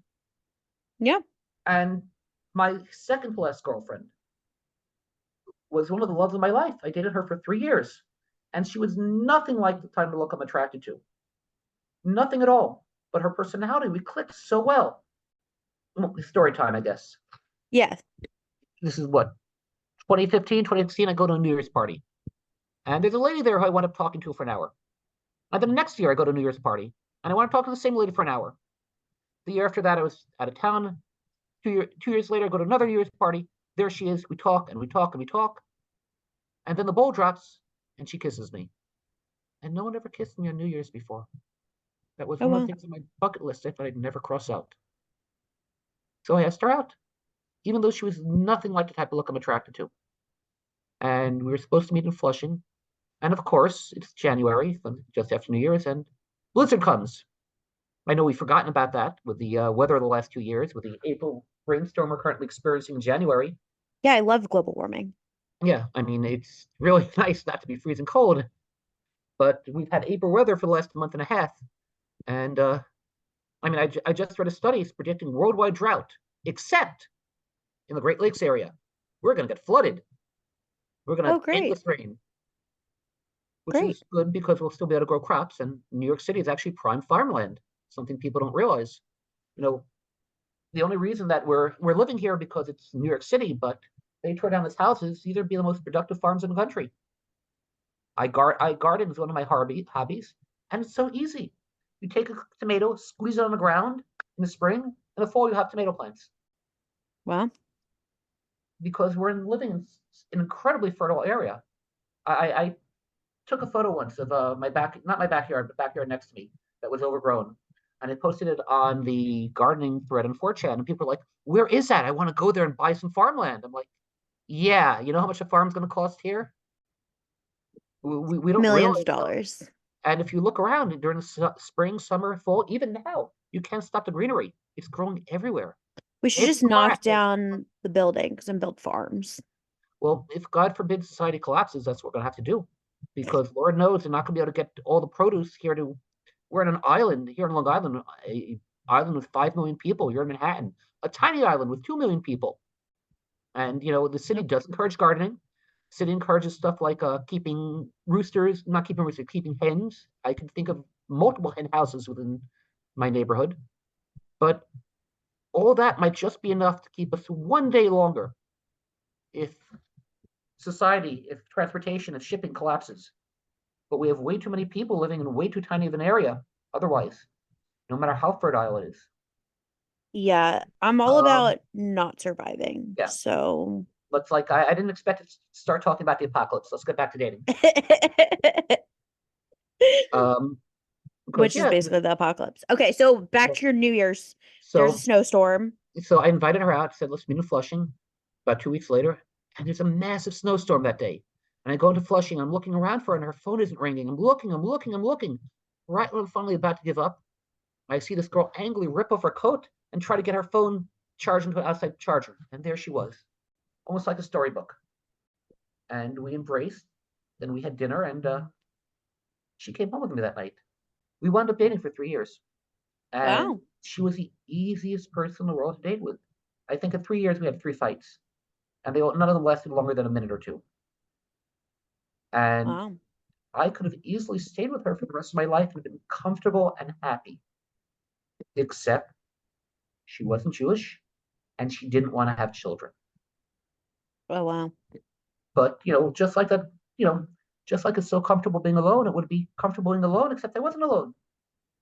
yeah. And my second to last girlfriend was one of the loves of my life. I dated her for 3 years, and she was nothing like the type of look I'm attracted to. Nothing at all. But her personality, we clicked so well. Well, story time, I guess. Yeah. This is what, 2015, 2016. I go to a New Year's party, and there's a lady there who I wound up talking to for an hour. And then the next year, I go to a New Year's party, and I want to talk to the same lady for an hour. The year after that, I was out of town. 2 years later, I go to another New Year's party. There she is. We talk and we talk and we talk. And then the bowl drops, and she kisses me. And no one ever kissed me on New Year's before. That was Oh one of the well. things on my bucket list I thought I'd never cross out. So I asked her out, even though she was nothing like the type of look I'm attracted to. And we were supposed to meet in Flushing. And of course, it's January, just after New Year's, and blizzard comes. I know we've forgotten about that with the weather of the last 2 years, with the April rainstorm we're currently experiencing in January. Yeah, I love global warming. Yeah, I mean, it's really nice not to be freezing cold, but we've had April weather for the last month and a half. And I mean, I just read a study predicting worldwide drought, except in the Great Lakes area. We're going to get flooded. We're going to Oh, have great. endless rain, which Great. is good because we'll still be able to grow crops. And New York City is actually prime farmland, something people don't realize. You know, the only reason that we're living here because it's New York City, but they tore down these houses, these would be the most productive farms in the country. I garden is one of my hobbies, and it's so easy. You take a tomato, squeeze it on the ground in the spring, in the fall you have tomato plants Well, because we're living in an incredibly fertile area. I took a photo once of my not my backyard, but backyard next to me that was overgrown. And I posted it on the gardening thread on 4chan, and people were like, "Where is that? I want to go there and buy some farmland." I'm like, "Yeah, you know how much a farm's going to cost here? We don't millions of realize how." dollars. And if you look around during the spring, summer, fall, even now, you can't stop the greenery. It's growing everywhere. We should It's just knock cracked. down the buildings and build farms. Well, if God forbid society collapses, that's what we're going to have to do. Because Lord knows they're not going to be able to get all the produce here to. We're in an island here in Long Island, a island with 5 million people. You're in Manhattan, a tiny island with 2 million people. And the city Yep. does encourage gardening. The city encourages stuff like keeping roosters, not keeping roosters, keeping hens. I can think of multiple hen houses within my neighborhood. But all that might just be enough to keep us one day longer if society, if transportation, if shipping collapses. But we have way too many people living in way too tiny of an area otherwise, no matter how fertile it is. Yeah, I'm all Um, about not surviving. yeah, So, let's like I didn't expect to start talking about the apocalypse. Let's get back to dating. Um, because which is yeah, basically the apocalypse. Okay, so back well, to your New Year's. There's a so snowstorm. so I invited her out, said let's meet in Flushing. About 2 weeks later, and there's a massive snowstorm that day. And I go into Flushing, I'm looking around for her, and her phone isn't ringing. I'm looking. Right when I'm finally about to give up, I see this girl angrily rip off her coat and try to get her phone charged into an outside charger. And there she was, almost like a storybook. And we embraced. Then we had dinner, and she came home with me that night. We wound up dating for 3 years, and Wow. she was the easiest person in the world to date with. I think in 3 years we had 3 fights, and none of them lasted longer than a minute or two. And Wow. I could have easily stayed with her for the rest of my life and been comfortable and happy, except she wasn't Jewish and she didn't want to have children. Oh, wow. But, you know, just like it's so comfortable being alone, it would be comfortable being alone, except I wasn't alone.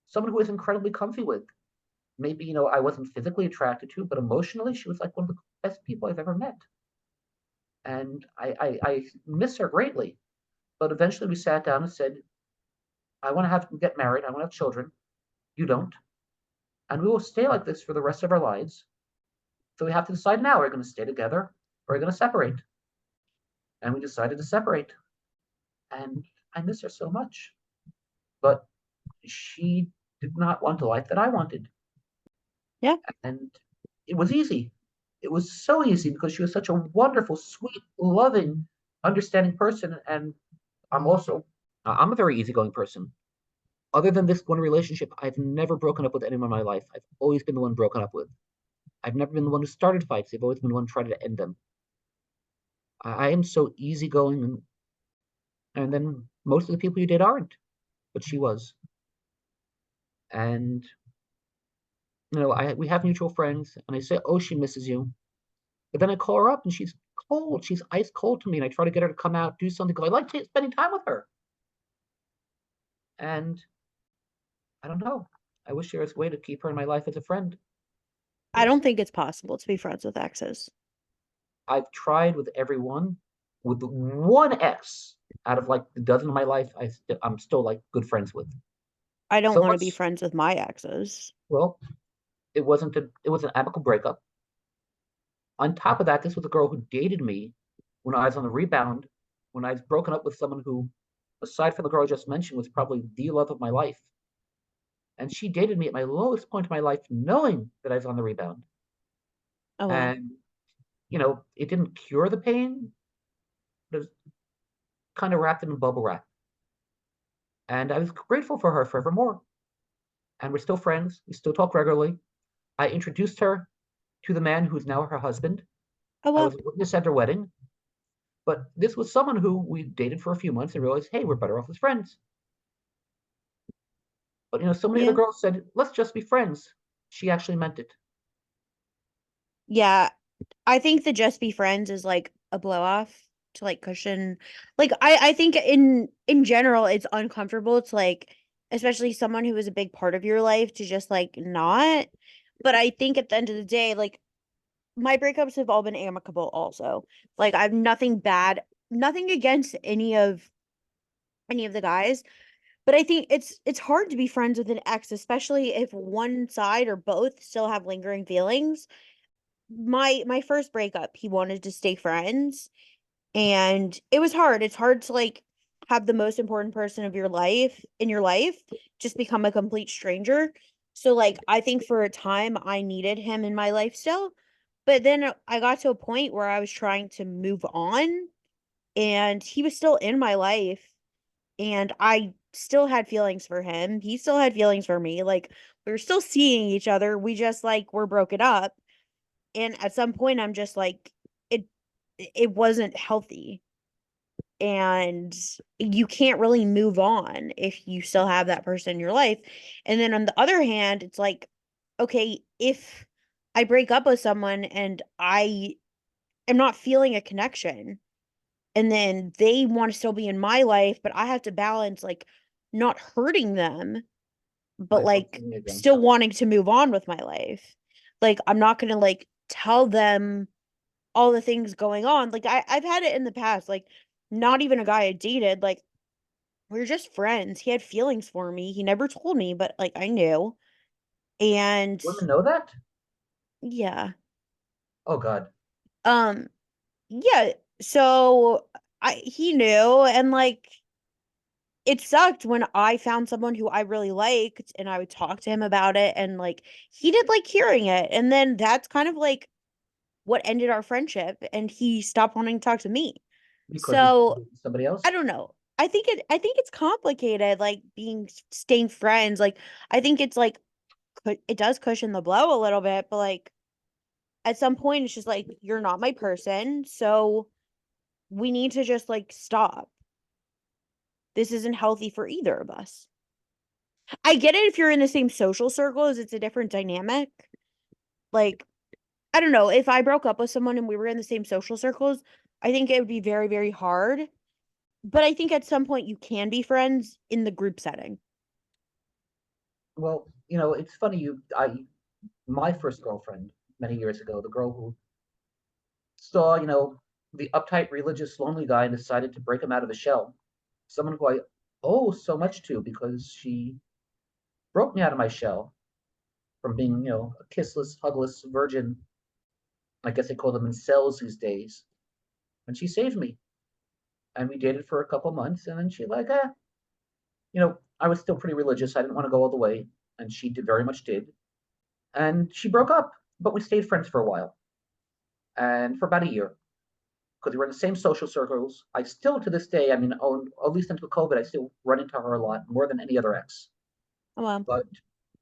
Someone who was incredibly comfy with. Maybe, I wasn't physically attracted to, but emotionally, she was like one of the best people I've ever met. And I miss her greatly. But eventually we sat down and said, I want to get married. I want to have children. You don't. And we will stay like this for the rest of our lives. So we have to decide now: are we going to stay together or are we going to separate? And we decided to separate. And I miss her so much. But she did not want the life that I wanted. Yeah. And it was easy. It was so easy because she was such a wonderful, sweet, loving, understanding person. And I'm a very easygoing person. Other than this one relationship, I've never broken up with anyone in my life. I've always been the one broken up with. I've never been the one who started fights. They've always been the one who tried to end them. I am so easygoing, and then most of the people you date aren't, but she was. And we have mutual friends, and I say, oh, she misses you. But then I call her up, and she's cold. She's ice cold to me, and I try to get her to come out, do something because I like spending time with her. And I don't know. I wish there was a way to keep her in my life as a friend. I There's don't think it's possible to be friends with exes. I've tried with everyone. With one ex out of like the dozen of my life, I'm still like good friends with. I don't want to be Someone's friends with my exes. well, it was an amicable breakup. On top of that, this was a girl who dated me when I was on the rebound, when I was broken up with someone who, aside from the girl I just mentioned, was probably the love of my life. And she dated me at my lowest point in my life, knowing that I was on the rebound. Oh, wow. And it didn't cure the pain, but it was kind of wrapped in bubble wrap. And I was grateful for her forevermore. And we're still friends. We still talk regularly. I introduced her to the man who's now her husband. Oh, I wow. was a witness at their wedding. But this was someone who we dated for a few months and realized, hey, we're better off as friends. But so many other Yeah. girls said, let's just be friends. She actually meant it. Yeah. I think the just be friends is like a blow off to like cushion. Like I think in general it's uncomfortable to like especially someone who was a big part of your life to just like not. But I think at the end of the day, like my breakups have all been amicable also. Like I've nothing bad, nothing against any of the guys, but I think it's hard to be friends with an ex, especially if one side or both still have lingering feelings. My first breakup, he wanted to stay friends, and it was hard. It's hard to like have the most important person of your life in your life just become a complete stranger. So like I think for a time I needed him in my life still, but then I got to a point where I was trying to move on and he was still in my life and I still had feelings for him. He still had feelings for me. Like we were still seeing each other. We just like were broken up. And at some point I'm just like it it wasn't healthy. And you can't really move on if you still have that person in your life. And then on the other hand, it's like, okay, if I break up with someone and I am not feeling a connection, and then they want to still be in my life, but I have to balance like not hurting them, but I feel like me again. still wanting to move on with my life. Like I'm not gonna like tell them all the things going on. Like I've had it in the past, like not even a guy I dated, like we were just friends. He had feelings for me. He never told me, but like I knew. And Women know that? yeah. Oh God. Um yeah, so I he knew and like it sucked when I found someone who I really liked and I would talk to him about it and like he did like hearing it. And then that's kind of like what ended our friendship and he stopped wanting to talk to me. Because he So somebody I else? don't know. I think it's complicated, like being staying friends. Like I think it's like it does cushion the blow a little bit, but like at some point it's just like you're not my person, so we need to just like stop. This isn't healthy for either of us. I get it if you're in the same social circles, it's a different dynamic. Like I don't know, if I broke up with someone and we were in the same social circles, I think it would be very, very hard. But I think at some point you can be friends in the group setting. Well, it's funny. My first girlfriend many years ago, the girl who saw, the uptight, religious, lonely guy and decided to break him out of his shell. Someone who I owe so much to because she broke me out of my shell from being, a kissless, hugless virgin. I guess they call them incels these days. And she saved me. And we dated for a couple months, and then she like, I was still pretty religious. I didn't want to go all the way, and she did very much did. And she broke up, but we stayed friends for a while, and for about a year, because we were in the same social circles. I still, to this day, I mean, at least until COVID, I still run into her a lot more than any other ex. Oh well. But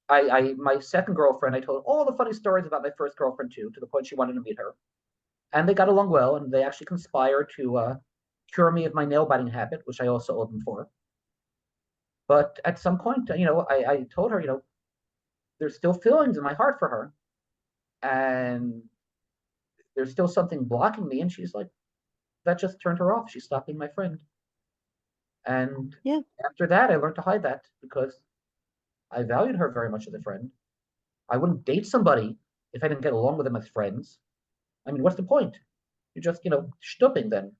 my second girlfriend, I told all the funny stories about my first girlfriend too, to the point she wanted to meet her, and they got along well, and they actually conspired to cure me of my nail biting habit, which I also owed them for. But at some point, I told her, there's still feelings in my heart for her, and there's still something blocking me. And she's like, that just turned her off. She stopped being my friend. And Yeah. after that, I learned to hide that because I valued her very much as a friend. I wouldn't date somebody if I didn't get along with them as friends. I mean, what's the point? You're just, stooping then.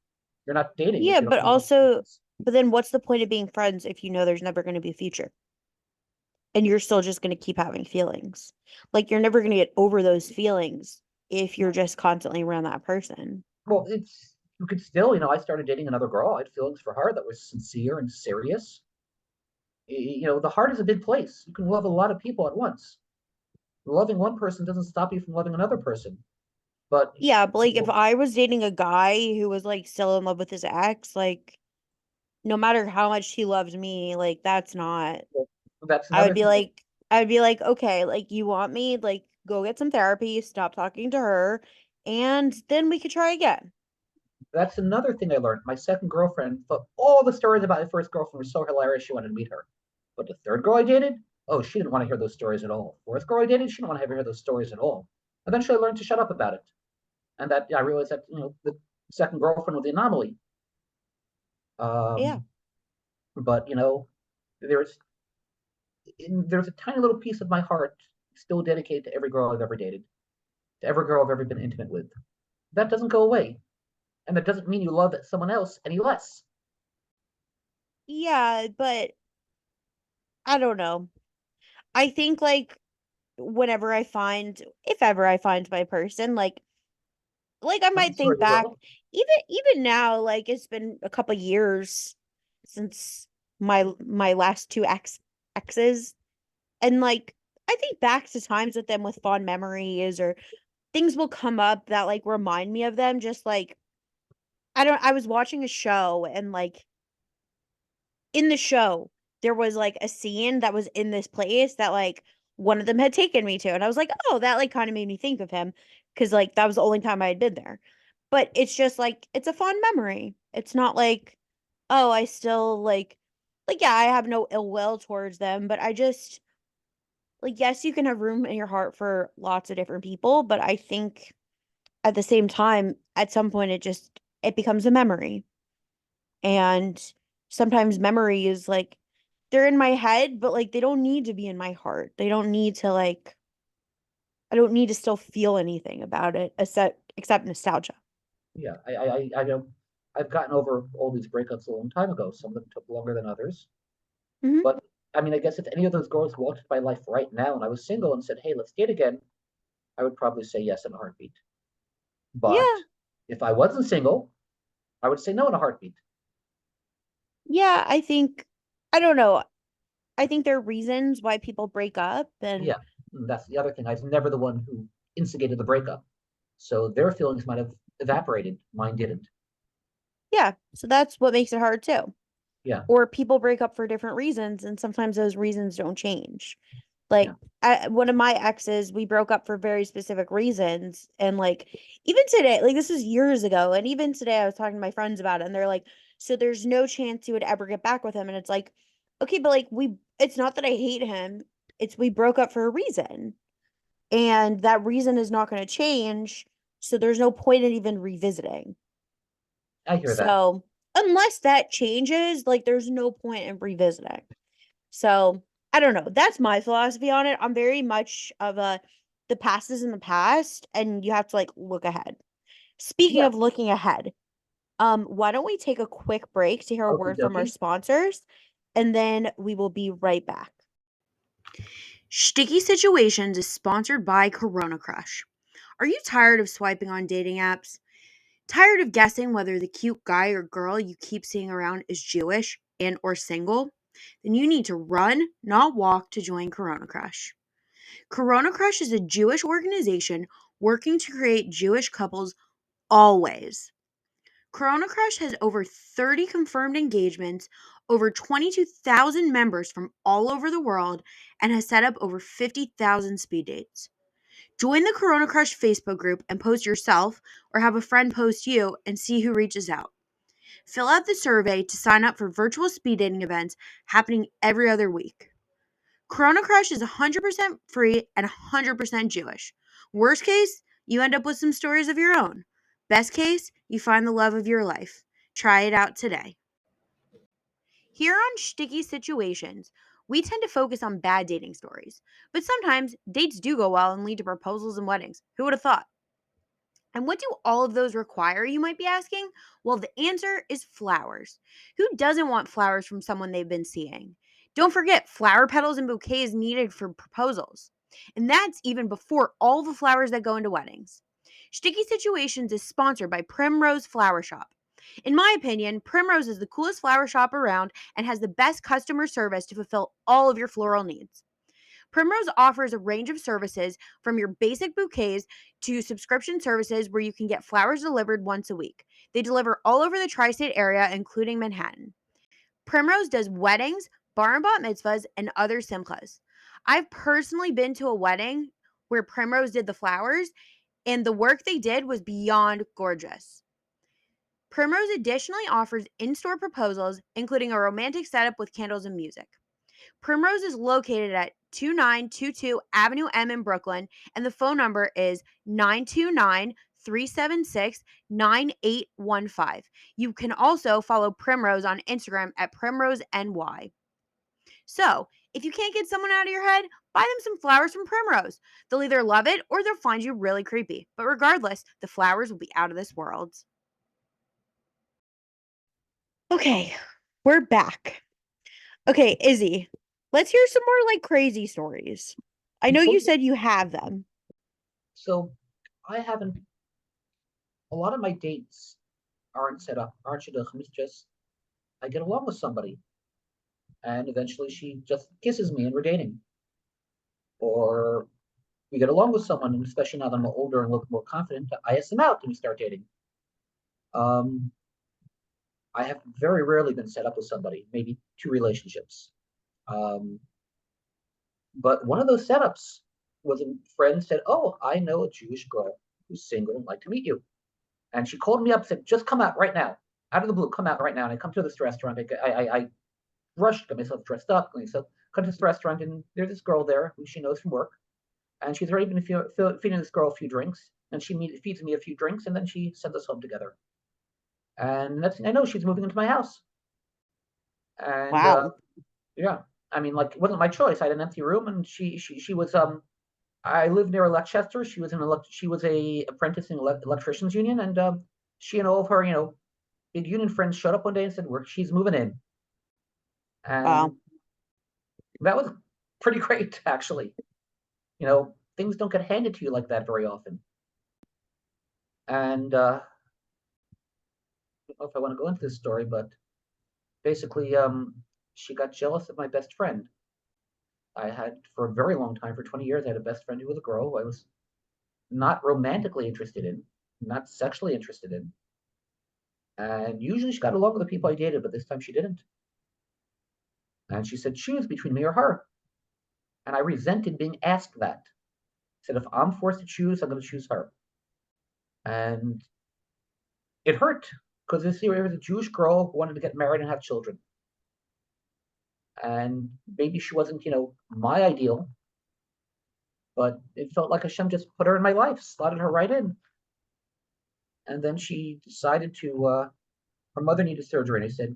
You're not dating if Yeah, you don't but know what also, friends. but then what's the point of being friends if you know there's never going to be a future and you're still just going to keep having feelings? Like you're never going to get over those feelings if you're just constantly around that person. Well, you could still, I started dating another girl. I had feelings for her that was sincere and serious. The heart is a big place. You can love a lot of people at once. Loving one person doesn't stop you from loving another person. But Yeah, but like if well, I was dating a guy who was like still in love with his ex, like no matter how much he loved me, like that's not that's another thing. I would be like, okay, like you want me, like go get some therapy, stop talking to her, and then we could try again. That's another thing I learned. My second girlfriend thought all the stories about my first girlfriend were so hilarious she wanted to meet her. But the third girl I dated, oh, she didn't want to hear those stories at all. Fourth girl I dated, she didn't want to hear those stories at all. Eventually, I learned to shut up about it, and that I realized that the second girlfriend was the anomaly. Yeah. Um, but there's there's a tiny little piece of my heart still dedicated to every girl I've ever dated, to every girl I've ever been intimate with. That doesn't go away, and that doesn't mean you love someone else any less. Yeah, but I don't know. I think like whenever I find if ever I find my person, like I I'm might sure think you back will. even now, like it's been a couple years since my last two exes and like I think back to times with them with fond memories, or things will come up that like remind me of them. Just like I was watching a show, and like in the show there was like a scene that was in this place that like one of them had taken me to, and I was like, oh, that like kind of made me think of him, because like that was the only time I had been there. But it's just like it's a fond memory. It's not like, oh, I still like yeah, I have no ill will towards them, but I just like, yes, you can have room in your heart for lots of different people, but I think at the same time, at some point it becomes a memory. And sometimes memory is like they're in my head, but like they don't need to be in my heart. They don't need to like I don't need to still feel anything about it except nostalgia. Yeah, I know I've gotten over all these breakups a long time ago. Some of them took longer than others. Hmm. But I mean, I guess if any of those girls walked into my life right now and I was single and said, "Hey, let's date again," I would probably say yes in a heartbeat. But Yeah. if I wasn't single, I would say no in a heartbeat. Yeah, I don't know. I think there are reasons why people break up, and Yeah, that's the other thing. I was never the one who instigated the breakup. So their feelings might have evaporated. Mine didn't. yeah, so that's what makes it hard too. Yeah, Or people break up for different reasons, and sometimes those reasons don't change. yeah. Like one of my exes, we broke up for very specific reasons, and like even today, like this was years ago, and even today I was talking to my friends about it, and they're like, so there's no chance you would ever get back with him. And it's like, okay, but like it's not that I hate him, it's we broke up for a reason, and that reason is not going to change, so there's no point in even revisiting. I hear that. So unless that changes, like there's no point in revisiting. So I don't know. That's my philosophy on it. I'm very much of a the past is in the past, and you have to like look ahead. Speaking Yeah. of looking ahead, why don't we take a quick break to hear a Okie word from our dokie. sponsors, and then we will be right back. Sticky Situations is sponsored by Corona Crush. Are you tired of swiping on dating apps? Tired of guessing whether the cute guy or girl you keep seeing around is Jewish and or single? Then you need to run, not walk, to join Corona Crush. Corona Crush is a Jewish organization working to create Jewish couples always. Corona Crush has over 30 confirmed engagements, over 22,000 members from all over the world, and has set up over 50,000 speed dates. Join the Corona Crush Facebook group and post yourself, or have a friend post you, and see who reaches out. Fill out the survey to sign up for virtual speed dating events happening every other week. Corona Crush is 100% free and 100% Jewish. Worst case, you end up with some stories of your own. Best case, you find the love of your life. Try it out today. Here on Sticky Situations, we tend to focus on bad dating stories, but sometimes dates do go well and lead to proposals and weddings. Who would have thought? And what do all of those require, you might be asking? Well, the answer is flowers. Who doesn't want flowers from someone they've been seeing? Don't forget, flower petals and bouquets needed for proposals. And that's even before all the flowers that go into weddings. Sticky Situations is sponsored by Primrose Flower Shop. In my opinion, Primrose is the coolest flower shop around and has the best customer service to fulfill all of your floral needs. Primrose offers a range of services from your basic bouquets to subscription services where you can get flowers delivered once a week. They deliver all over the tri state area, including Manhattan. Primrose does weddings, bar and bat mitzvahs, and other simchas. I've personally been to a wedding where Primrose did the flowers, and the work they did was beyond gorgeous. Primrose additionally offers in store proposals, including a romantic setup with candles and music. Primrose is located at 2922 Avenue M in Brooklyn, and the phone number is 929 376 9815. You can also follow Primrose on Instagram at PrimroseNY. So, if you can't get someone out of your head, buy them some flowers from Primrose. They'll either love it or they'll find you really creepy. But regardless, the flowers will be out of this world. Okay, we're back. Okay, Izzy, let's hear some more like crazy stories. I know you Okay. said you have them. So I haven't. A lot of my dates aren't set up, aren't shidduchim. It's just I get along with somebody, and eventually she just kisses me, and we're dating. or we get along with someone, and especially now that I'm older and look more confident, I ask them out and we start dating. Um, I have very rarely been set up with somebody, maybe two relationships. Um, but one of those setups was a friend said, "Oh, I know a Jewish girl who's single and like to meet you." And she called me up and said, "Just come out right now, out of the blue, come out right now." And I come to this restaurant. I rushed, got myself dressed up, got myself come to this restaurant, and there's this girl there who she knows from work, and she's already been feeding this girl a few drinks, and feeds me a few drinks, and then she sends us home together. And next thing I know, she's moving into my house. And Wow. yeah, I mean, like, it wasn't my choice. I had an empty room, and she was I live near Leicester. She was a apprentice in electricians union, and she and all of her big union friends showed up one day and said, she's moving in," Wow. and that was pretty great, actually. Things don't get handed to you like that very often. And I don't know if I want to go into this story, but basically, she got jealous of my best friend. I had, for a very long time, for 20 years, I had a best friend who was a girl who I was not romantically interested in, not sexually interested in. And usually she got along with the people I dated, but this time she didn't. And she said, choose between me or her. And I resented being asked that. I said, if I'm forced to choose, I'm going to choose her. And it hurt because this year was a Jewish girl who wanted to get married and have children. And maybe she wasn't, my ideal, but it felt like Hashem just put her in my life, slotted her right in. And then she decided her mother needed surgery. And I said,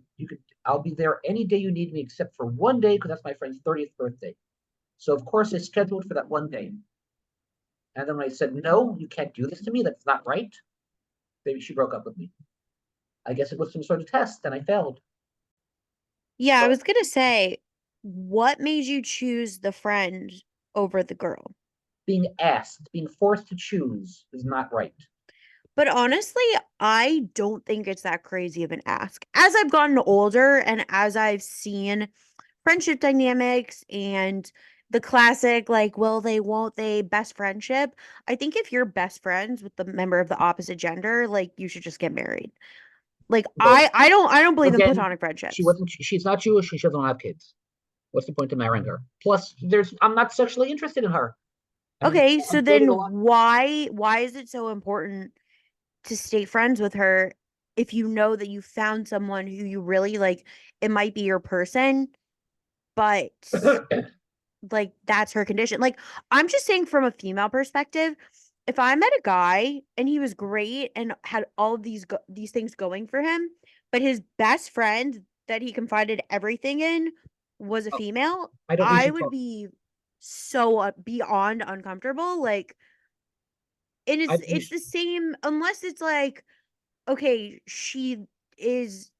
I'll be there any day you need me except for one day because that's my friend's 30th birthday. So, of course, I scheduled for that one day. And then when I said, no, you can't do this to me, that's not right, maybe she broke up with me. I guess it was some sort of test and I failed. Yeah, I But was gonna say, what made you choose the friend over the girl? being asked, being forced to choose is not right. But honestly, I don't think it's that crazy of an ask. As I've gotten older and as I've seen friendship dynamics and the classic, like, will they, won't they, best friendship, I think if you're best friends with the member of the opposite gender, like, you should just get married. Like, Well, I don't believe in again, platonic friendships. she's not Jewish, she doesn't have kids. What's the point of marrying her? Plus, I'm not sexually interested in her. I mean, Okay, I'm so dating then a lot. why is it so important to stay friends with her if you know that you found someone who you really like? It might be your person, but like that's her condition. Like, I'm just saying from a female perspective, if I met a guy and he was great and had all of these things going for him, but his best friend that he confided everything in was a Oh, female, I don't I usually would talk. be so beyond uncomfortable. Like, and I it's don't it's usually, the same unless it's like, okay, she is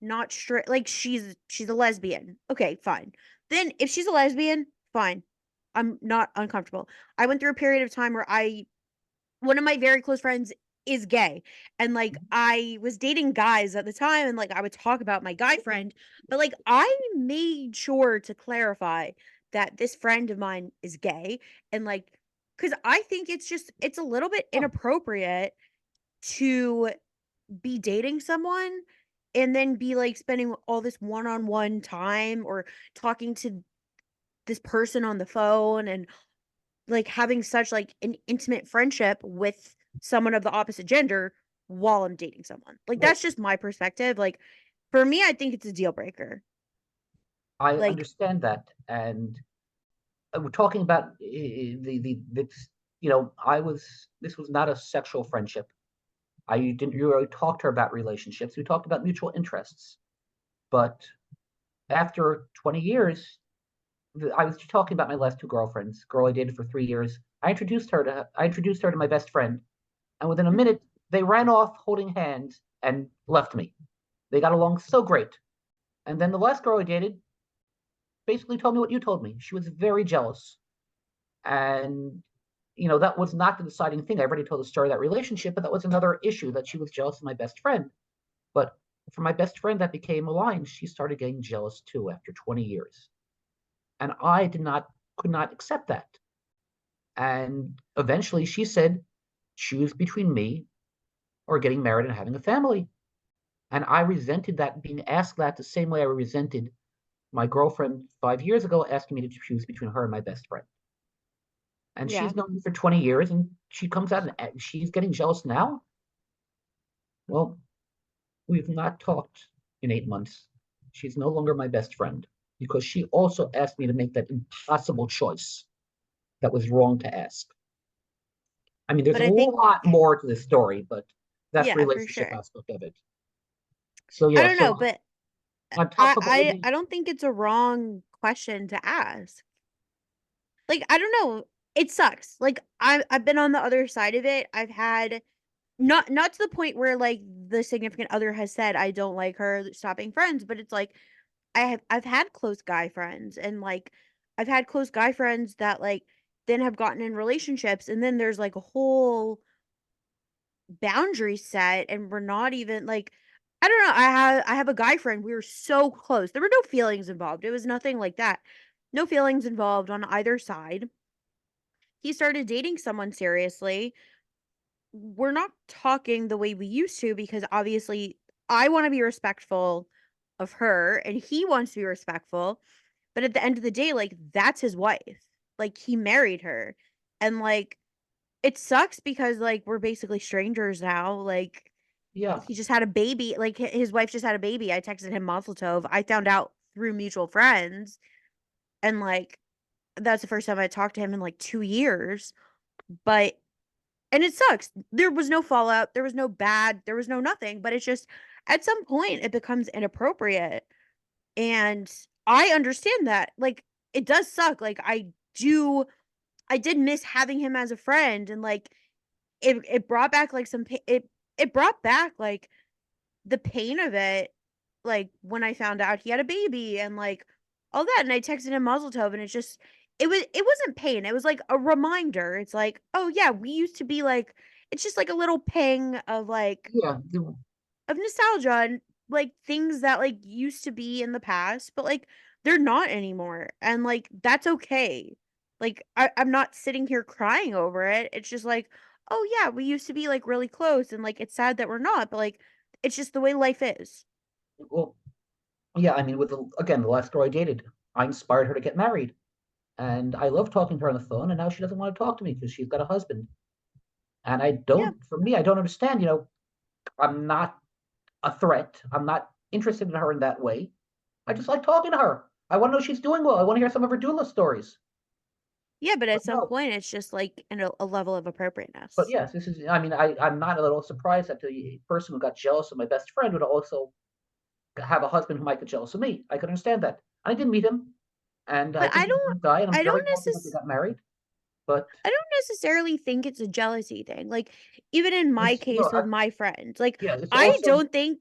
not straight, like she's a lesbian. Okay, fine. Then if she's a lesbian, fine. I'm not uncomfortable. I went through a period of time where I one of my very close friends is gay, and like I was dating guys at the time, and like I would talk about my guy friend, but like I made sure to clarify that this friend of mine is gay, and like cuz I think it's a little bit oh, inappropriate to be dating someone and then be like spending all this one-on-one time or talking to this person on the phone and like having such like an intimate friendship with someone of the opposite gender while I'm dating someone. Like well, that's just my perspective. Like for me, I think it's a deal breaker. I Like, understand that. And we're talking about this was not a sexual friendship. I didn't really talk to her about relationships. We talked about mutual interests. But after 20 years, I was talking about my last two girlfriends, girl I dated for 3 years. I introduced her to my best friend, and within a minute, they ran off holding hands and left me. They got along so great. And then the last girl I dated basically told me what you told me. She was very jealous. And that was not the deciding thing. I already told the story of that relationship, but that was another issue that she was jealous of my best friend. But for my best friend, that became a line. She started getting jealous too after 20 years. And I did not could not accept that. And eventually she said, choose between me or getting married and having a family. And I resented that, being asked that the same way I resented my girlfriend 5 years ago asking me to choose between her and my best friend. And Yeah. she's known me for 20 years and she comes out and she's getting jealous now. Well, we've not talked in 8 months. She's no longer my best friend because she also asked me to make that impossible choice that was wrong to ask. I mean, there's But a I think, lot more to this story, but that's the yeah, for relationship sure. aspect of it. So I yeah, don't know, so but on top I of all I the I don't think it's a wrong question to ask. Like, I don't know. It sucks. Like, I've been on the other side of it. I've had not to the point where like the significant other has said I don't like her, stopping friends, but it's like I've had close guy friends, and like I've had close guy friends that like then have gotten in relationships, and then there's like a whole boundary set, and we're not even like, I don't know. I have a guy friend. We were so close. There were no feelings involved. It was nothing like that. No feelings involved on either side. He started dating someone seriously. We're not talking the way we used to because obviously I want to be respectful of her and he wants to be respectful. But at the end of the day, like, that's his wife. Like, he married her. And like, it sucks because like we're basically strangers now. Like, yeah, he just had a baby. Like, his wife just had a baby. I texted him Mazel Tov. I found out through mutual friends. And like, that's the first time I talked to him in like 2 years. But and it sucks. There was no fallout. There was no bad. There was no nothing. But it's just at some point it becomes inappropriate. And I understand that. Like, it does suck. Like, I did miss having him as a friend, and like it brought back like it brought back like the pain of it, like when I found out he had a baby and like all that, and I texted him Mazel Tov, and it wasn't pain. It was like a reminder. It's like, oh yeah, we used to be like, it's just like a little ping yeah, of nostalgia and like things that like used to be in the past, but like they're not anymore. And like that's okay. Like I'm not sitting here crying over it. It's just like, oh yeah, we used to be like really close and like it's sad that we're not, but like it's just the way life is. well, yeah. I mean, with again the last girl I dated, I inspired her to get married, and I love talking to her on the phone, and now she doesn't want to talk to me because she's got a husband, and I Yeah. don't. For me, I don't understand. I'm not a threat. I'm not interested in her in that way. I just like talking to her. I want to know she's doing well. I want to hear some of her doula stories. Yeah, but But at some no, point it's just like a level of but appropriateness. yes, this is. I mean, I'm not a little surprised that the person who got jealous of my best friend would also have a husband who might get jealous of me. I could understand that. I didn't meet him, and I But think he's a great guy, and I'm I very don't happy that they got married. But I don't necessarily think it's a jealousy thing. Like, even in my it's no, case with my friends, like, yeah, it's also I don't think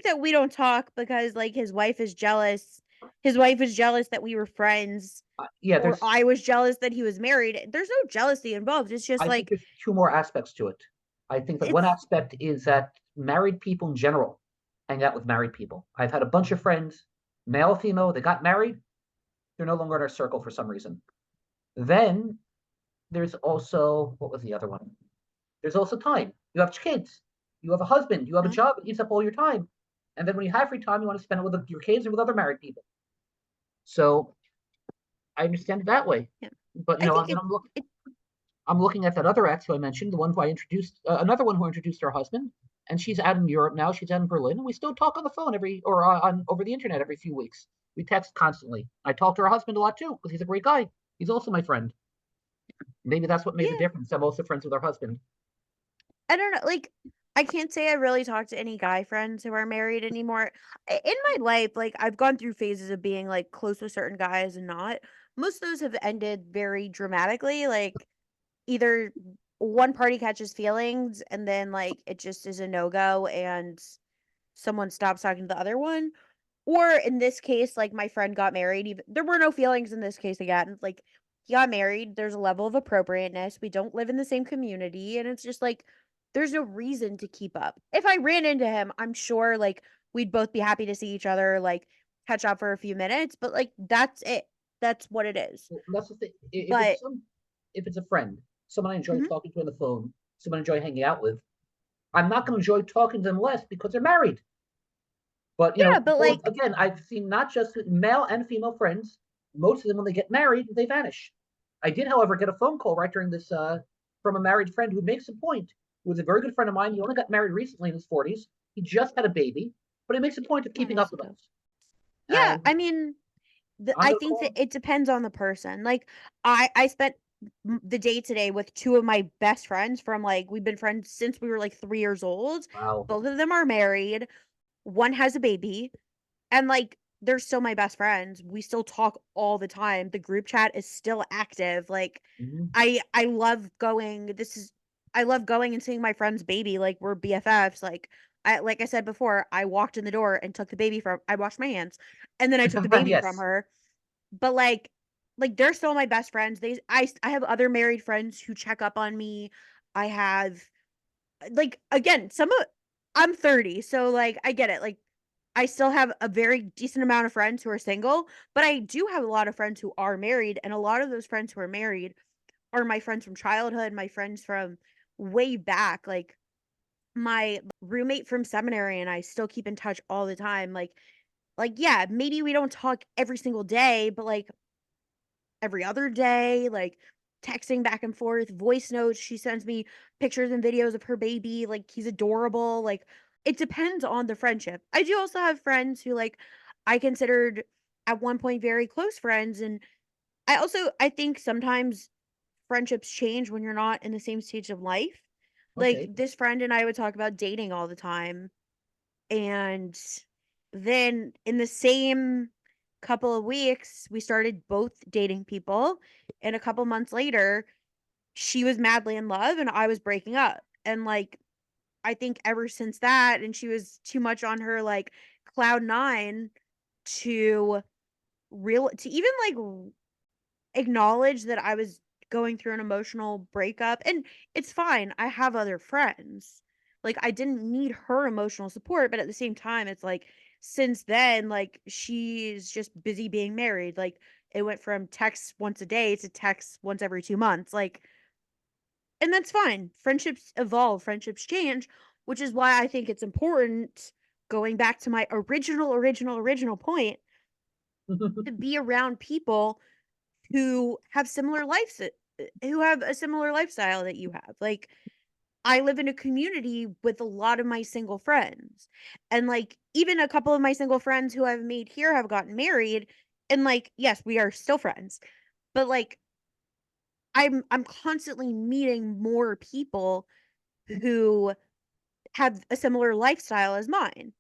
that we don't talk because like his wife is jealous. His wife is jealous that we were friends, yeah. or There's I was jealous that he was married. There's no jealousy involved. It's just I think like there's two more aspects to it. I think that one it's aspect is that married people in general hang out with married people. I've had a bunch of friends, male, female, they got married. They're no longer in our circle for some reason. Then there's also, what was the other one? There's also time. You have kids, you have a husband, you have a yeah, job that eats up all your time. And then when you have free time, you want to spend it with your kids or with other married people. So I understand it that way. yeah. But I think then I'm looking at that other ex who I mentioned, the one who I introduced, another one who introduced her husband, and she's out in Europe now. She's out in Berlin, and we still talk on the phone on over the internet every few weeks. We text constantly. I talk to her husband a lot too because he's a great guy. He's also my friend. Maybe that's what made the yeah. difference. I'm also friends with her husband. I don't know. Like, I can't say I really talk to any guy friends who are married anymore. In my life, like I've gone through phases of being like close with certain guys and not. Most of those have ended very dramatically. Like, either one party catches feelings and then like it just is a no-go and someone stops talking to the other one, or in this case like my friend got married. Even there were no feelings in this case again. Like, he got married, there's a level of appropriateness, we don't live in the same community, and it's just like there's no reason to keep up. If I ran into him, I'm sure like we'd both be happy to see each other, like catch up for a few minutes, but like that's it. That's what it is. Well, that's the thing. But If it's a friend, someone I enjoy mhm. talking to on the phone, someone I enjoy hanging out with, I'm not going to enjoy talking to them less because they're married. But Yeah, but both like again, I've seen not just male and female friends. Most of them, when they get married, they vanish. I did, however, get a phone call right during this from a married friend who makes a point. Who was a very good friend of mine. He only got married recently in his 40s. He just had a baby, but he makes a point of keeping up with unsolicited. us. Yeah, And I mean, I'm I going to think call that him. it depends on the person. Like I spent the day today with two of my best friends from like we've been friends since we were like 3 years old. Wow. Both of them are married. One has a baby, and like they're still my best friends. We still talk all the time. The group chat is still active. Like Mm-hmm. I love going. I love going and seeing my friend's baby. Like we're BFFs. Like I said before, I walked in the door and took the baby from I washed my hands and then I took the baby from Yes. her. But like they're still my best friends. I have other married friends who check up on me. I have like again, some of I'm 30, so like I get it. Like I still have a very decent amount of friends who are single, but I do have a lot of friends who are married, and a lot of those friends who are married are my friends from childhood, my friends from way back. Like my roommate from seminary and I still keep in touch all the time. Like yeah, maybe we don't talk every single day, but like every other day, like texting back and forth, voice notes. She sends me pictures and videos of her baby. Like he's adorable. Like it depends on the friendship. I do also have friends who like I considered at one point very close friends. And I think sometimes friendships change when you're not in the same stage of life. Like Okay. this friend and I would talk about dating all the time. And then in the same couple of weeks, we started both dating people. And a couple months later, she was madly in love and I was breaking up. And like, I think ever since that, and she was too much on her like cloud nine to to even like acknowledge that I was going through an emotional breakup. And it's fine. I have other friends. Like I didn't need her emotional support, but at the same time it's like since then like she's just busy being married. Like it went from text once a day to text once every 2 months. Like and that's fine. Friendships evolve, friendships change, which is why I think it's important going back to my original point to be around people who have a similar lifestyle that you have. Like I live in a community with a lot of my single friends. And like even a couple of my single friends who I've made here have gotten married and like yes, we are still friends. But like I'm constantly meeting more people who have a similar lifestyle as mine.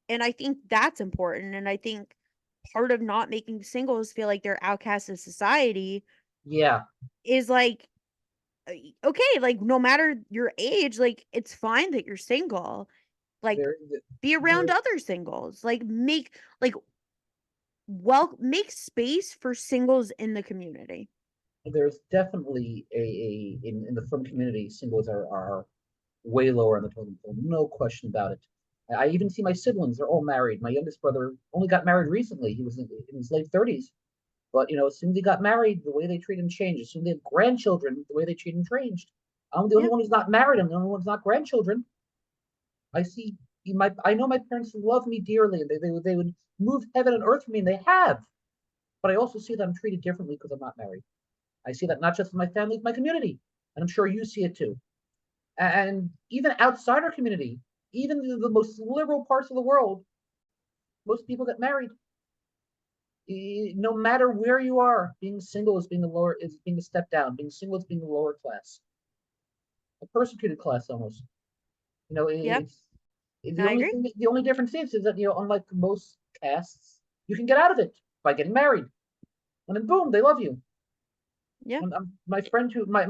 And I think that's important and I think part of not making singles feel like they're outcasts of society Yeah. is like okay, like no matter your age, like it's fine that you're single. Like There, be around there, other singles. Like make space for singles in the community. there's definitely in the film community, singles are way lower on the totem pole, no question about it. I even see my siblings; they're all married. My youngest brother only got married recently. He was in his late 30s, but as soon as he got married, the way they treat him changed. As soon as they have grandchildren, the way they treat him changed. I'm the only Yeah. one who's not married. I'm the only one who's not grandchildren. I see I know my parents love me dearly, and they would move heaven and earth for me, and they have. But I also see that I'm treated differently because I'm not married. I see that not just in my family, but my community, and I'm sure you see it too. And even outside our community, even the most liberal parts of the world, most people get married. No matter where you are, being single is being a step down. Being single is being a lower class, a persecuted class almost. Yep. It's I agree. the only difference is that unlike most castes, you can get out of it by getting married, and then boom, they love you. Yeah. My friend my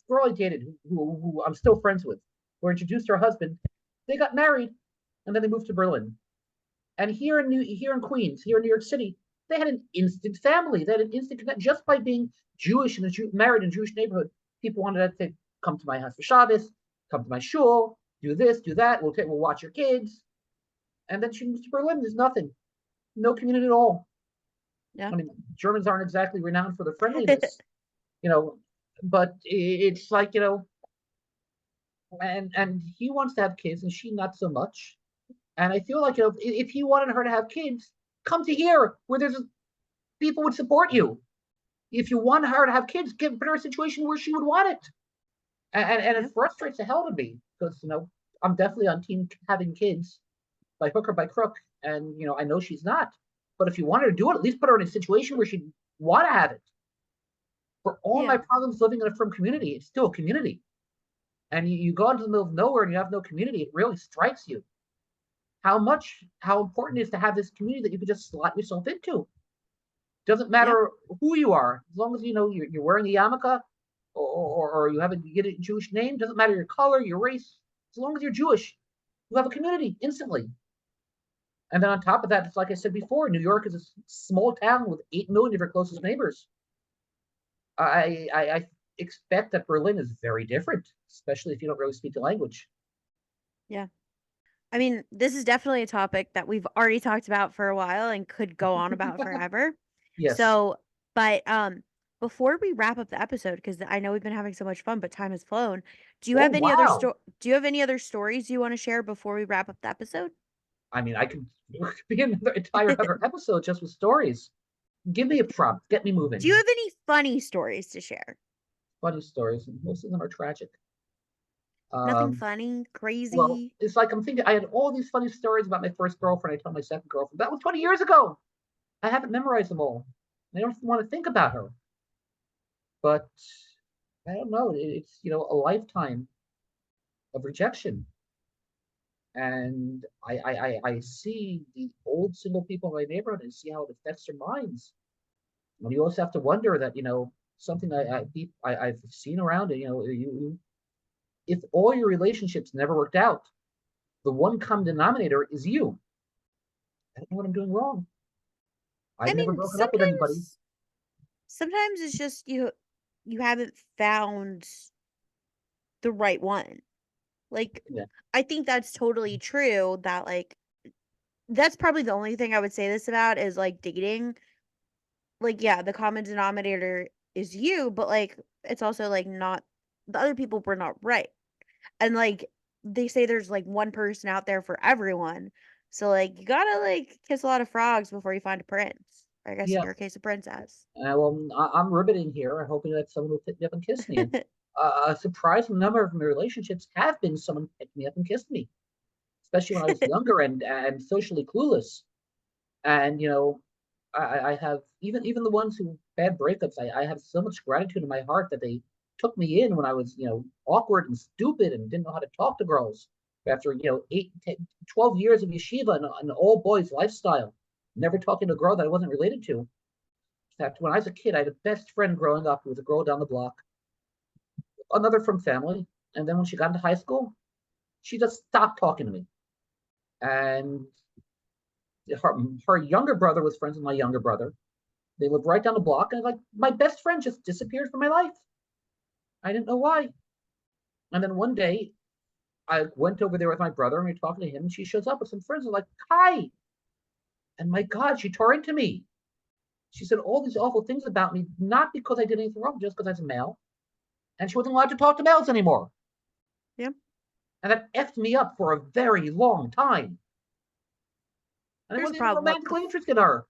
girl I dated who I'm still friends with, who introduced her husband, they got married, and then they moved to Berlin. And here in Queens, here in New York City, they had an instant family. They had an instant connect just by being Jewish and married in a Jewish neighborhood. People wanted to come to my house for Shabbos, come to my shul, do this, do that. We'll watch your kids. And then she moves to Berlin. There's nothing, no community at all. Yeah. I mean, Germans aren't exactly renowned for their friendliness, you know, but it's like, and he wants to have kids and she not so much. And I feel like, if he wanted her to have kids, come to here where there's people would support you. If you want her to have kids, put her in a situation where she would want it. And Yeah. it frustrates the hell to me because, I'm definitely on team having kids by hook or by crook. And, I know she's not. But if you want her to do it, at least put her in a situation where she'd want to have it. For all Yeah. my problems living in a firm community, it's still a community. And you go into the middle of nowhere and you have no community, it really strikes you how important it is to have this community that you can just slot yourself into. Doesn't Yeah. matter who you are, as long as you're wearing a yarmulke or you get a Jewish name. Doesn't matter your color, your race. As long as you're Jewish, you have a community instantly. And then on top of that, it's like I said before, New York is a small town with 8 million of your closest neighbors. I expect that Berlin is very different, especially if you don't really speak the language. Yeah. I mean, this is definitely a topic that we've already talked about for a while and could go on about forever. Yes. So, but before we wrap up the episode, because I know we've been having so much fun, but time has flown. Oh wow. Do you have any other stories you want to share before we wrap up the episode? I mean, I could begin another entire other episode just with stories. Give me a prompt. Get me Do you moving. have any funny stories to share? Funny stories. Most of them are tragic. Nothing Um, funny, well, crazy. it's like I'm thinking I had all these funny stories about my first girlfriend. I told my second girlfriend. That was 20 years ago. I haven't memorized them all. I don't want to think about her. But I don't know. It's, a lifetime of rejection. And I see the old single people in my neighborhood and see how it affects their minds. And you also have to wonder that, something I've seen around it, if all your relationships never worked out, the one common denominator is you. I don't know what I'm doing wrong. I I've never mean, broken up with anybody. sometimes it's just you haven't found the right one. Like Yeah. I think that's totally true that like that's probably the only thing I would say this about is like dating. Like yeah, the common denominator is you, but like it's also like not the other people were not right. And like they say there's like one person out there for everyone. So like you gotta like kiss a lot of frogs before you find a prince. I guess in Yeah. your case a princess. Well, I'm riveting here. I'm hoping that someone will pick me up and kiss me. And a surprising number of my relationships have been someone picked me up and kissed me, especially when I was younger and socially clueless. And I have even the ones who bad breakups. I have so much gratitude in my heart that they took me in when I was awkward and stupid and didn't know how to talk to girls. After 8, 10, 12 years of yeshiva and an all boys lifestyle, never talking to a girl that I wasn't related to. In fact, when I was a kid, I had a best friend growing up who was a girl down the block, another from family. And then when she got into high school, she just stopped talking to me. And her younger brother was friends with my younger brother. They lived right down the block, and like my best friend just disappeared from my life. I didn't know why. And then one day, I went over there with my brother, and we are talking to him. And she shows up with some friends, and like, "Hi!" And my God, she tore into me. She said all these awful things about me, not because I did anything wrong, just because I was a male. And she wasn't allowed to talk to males anymore. Yeah. And that effed me up for a very long time. And I There's a wasn't even problem with the romantically interested in her.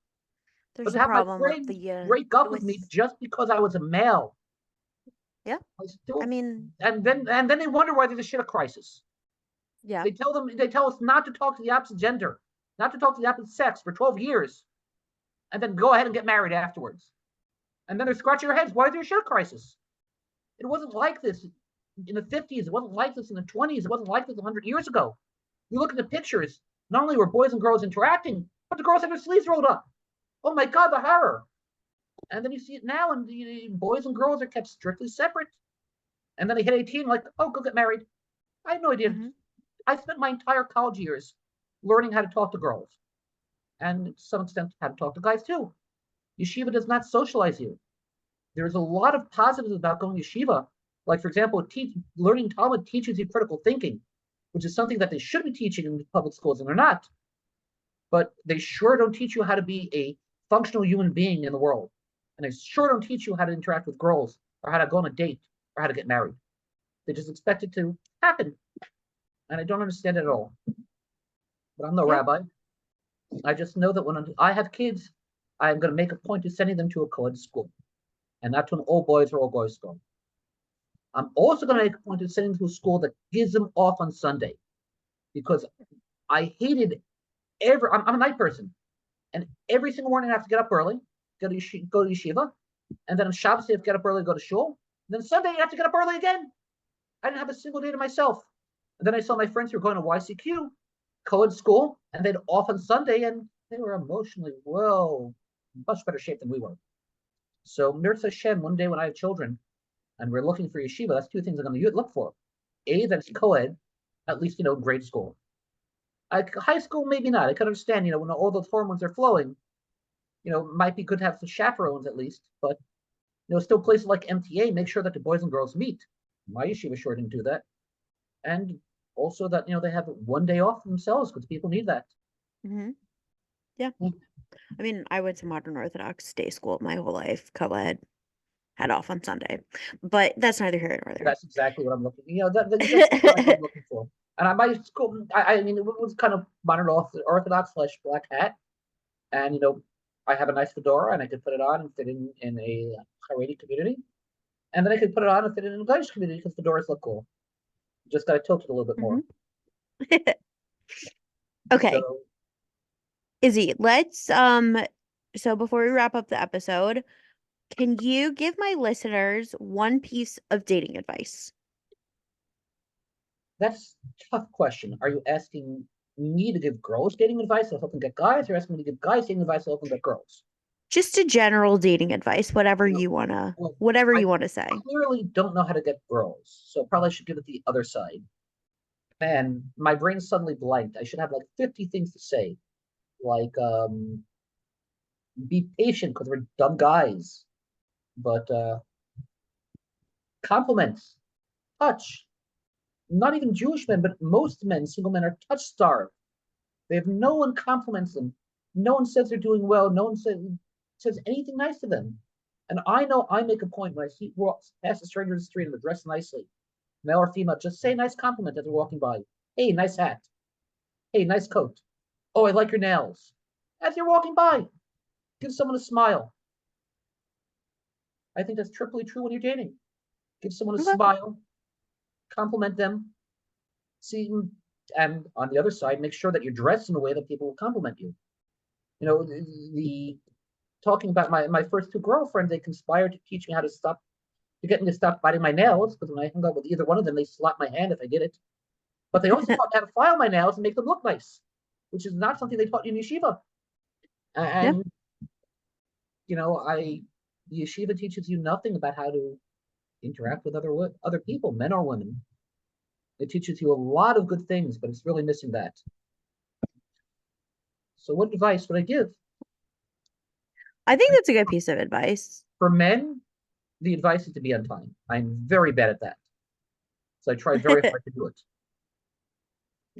But there's to a have my problem with friends the break up with with me just because I was a male, yeah. I I still, mean, and then they wonder why there's a shit a crisis. yeah. They tell us not to talk to the opposite gender, not to talk to the opposite sex for 12 years, and then go ahead and get married afterwards. And then they're scratching their heads. Why is there a shit crisis? It wasn't like this in the 50s. It wasn't like this in the 20s. It wasn't like this 100 years ago. You look at the pictures. Not only were boys and girls interacting, but the girls had their sleeves rolled up. Oh my God, the horror! And then you see it now, and the boys and girls are kept strictly separate. And then they hit 18, like, oh, go get married. I had no idea. Mhm. I spent my entire college years learning how to talk to girls, and to some extent how to talk to guys too. Yeshiva does not socialize you. There's a lot of positives about going to yeshiva. Like, for example, learning Talmud teaches you critical thinking, which is something that they should be teaching in public schools, and they're not. But they sure don't teach you how to be a functional human being in the world. And they sure don't teach you how to interact with girls or how to go on a date or how to get married. They just expect it to happen. And I don't understand it at all. But I'm no Yeah. rabbi. I just know that when I have kids, I'm going to make a point of sending them to a co-ed school, and not to an all boys or all girls school. I'm also going to make a point of sending them to a school that gives them off on Sunday, because I hated I'm a night person, and every single morning I have to get up early, go to yeshiva, and then on Shabbos I have to get up early, go to shul. And then Sunday I have to get up early again. I didn't have a single day to myself. And then I saw my friends who were going to YCQ, co-ed school, and they'd off on Sunday, and they were emotionally much better shape than we were. So Mirza Hashem, one day when I have children and we're looking for yeshiva, that's two things I'm going to look for. A, that's co-ed, at least, grade school. High school, maybe not. I could understand, when all those hormones are flowing, might be good to have some chaperones at least, but, still places like MTA, make sure that the boys and girls meet. My yeshiva sure didn't do that. And also that, they have one day off themselves because people need that. Mm-hmm. Yeah. I mean, I went to modern Orthodox day school my whole life, co-ed, had off on Sunday, but that's neither here nor there. That's exactly what I'm looking. That's what I'm looking for. And my school, I mean, it was kind of modern Orthodox / black hat, and I have a nice fedora, and I could put it on and fit in a Haredi community, and then I could put it on and fit in a Gaudish community because fedoras look cool. Just got to tilt it a little bit more. Okay. So, Izzy, let's so before we wrap up the episode, can you give my listeners one piece of dating advice? that's a tough question. Are you asking me to give girls dating advice to help them get guys, or asking me to give guys dating advice to help them get girls? Just a general dating advice, whatever you I wanna say. clearly don't know how to get girls, so probably should give it the other side. And my brain suddenly blanked. I should have like 50 things to say, like be patient because we're dumb guys, but compliments, touch. Not even Jewish men, but most men, single men, are touch starved. They have no one compliments them. No one says they're doing well. No one says anything nice to them. And I know I make a point when I see walk past a stranger in the street and they're dressed nicely, male or female, just say a nice compliment as they're walking by. Hey, nice hat. Hey, nice coat. Oh, I like your nails. As you're walking by, give someone a smile. I think that's triply true when you're dating. Give someone a Okay. smile, compliment them, see, and on the other side, make sure that you're dressed in a way that people will compliment you. The talking about my first two girlfriends, they conspired to teach me how to get me to stop biting my nails, because when I hung out with either one of them, they slapped my hand if I did it. But they also taught me how to file my nails and make them look nice, which is not something they taught you in yeshiva. And the yeshiva teaches you nothing about how to interact with other people, men or women. It teaches you a lot of good things, but it's really missing that. So what advice would I give? I think that's a good piece of advice. For men, the advice is to be on time. I'm very bad at that. So I try very hard to do it.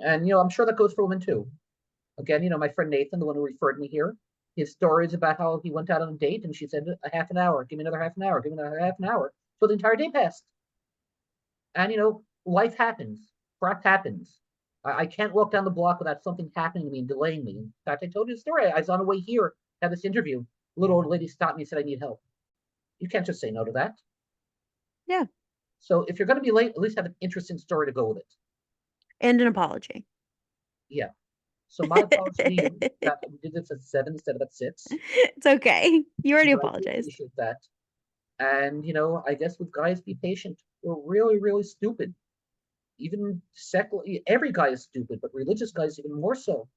And, I'm sure that goes for women too. Again, my friend Nathan, the one who referred me here, his stories about how he went out on a date and she said, a half an hour, give me another half an hour, give me another half an hour. So the entire day passed. And, life happens. Crap happens. I can't walk down the block without something happening to me and delaying me. In fact, I told you the story. I was on the way here to have this interview. A little old lady stopped me and said, I need help. You can't just say no to that. Yeah. So if you're going to be late, at least have an interesting story to go with it. And an apology. Yeah. So my apology to you that we did this at 7 instead of at 6. It's okay. You already But I do apologized. appreciate that. And, I guess with guys, be patient. We're really, really stupid. Even secularly, every guy is stupid, but religious guys even more so.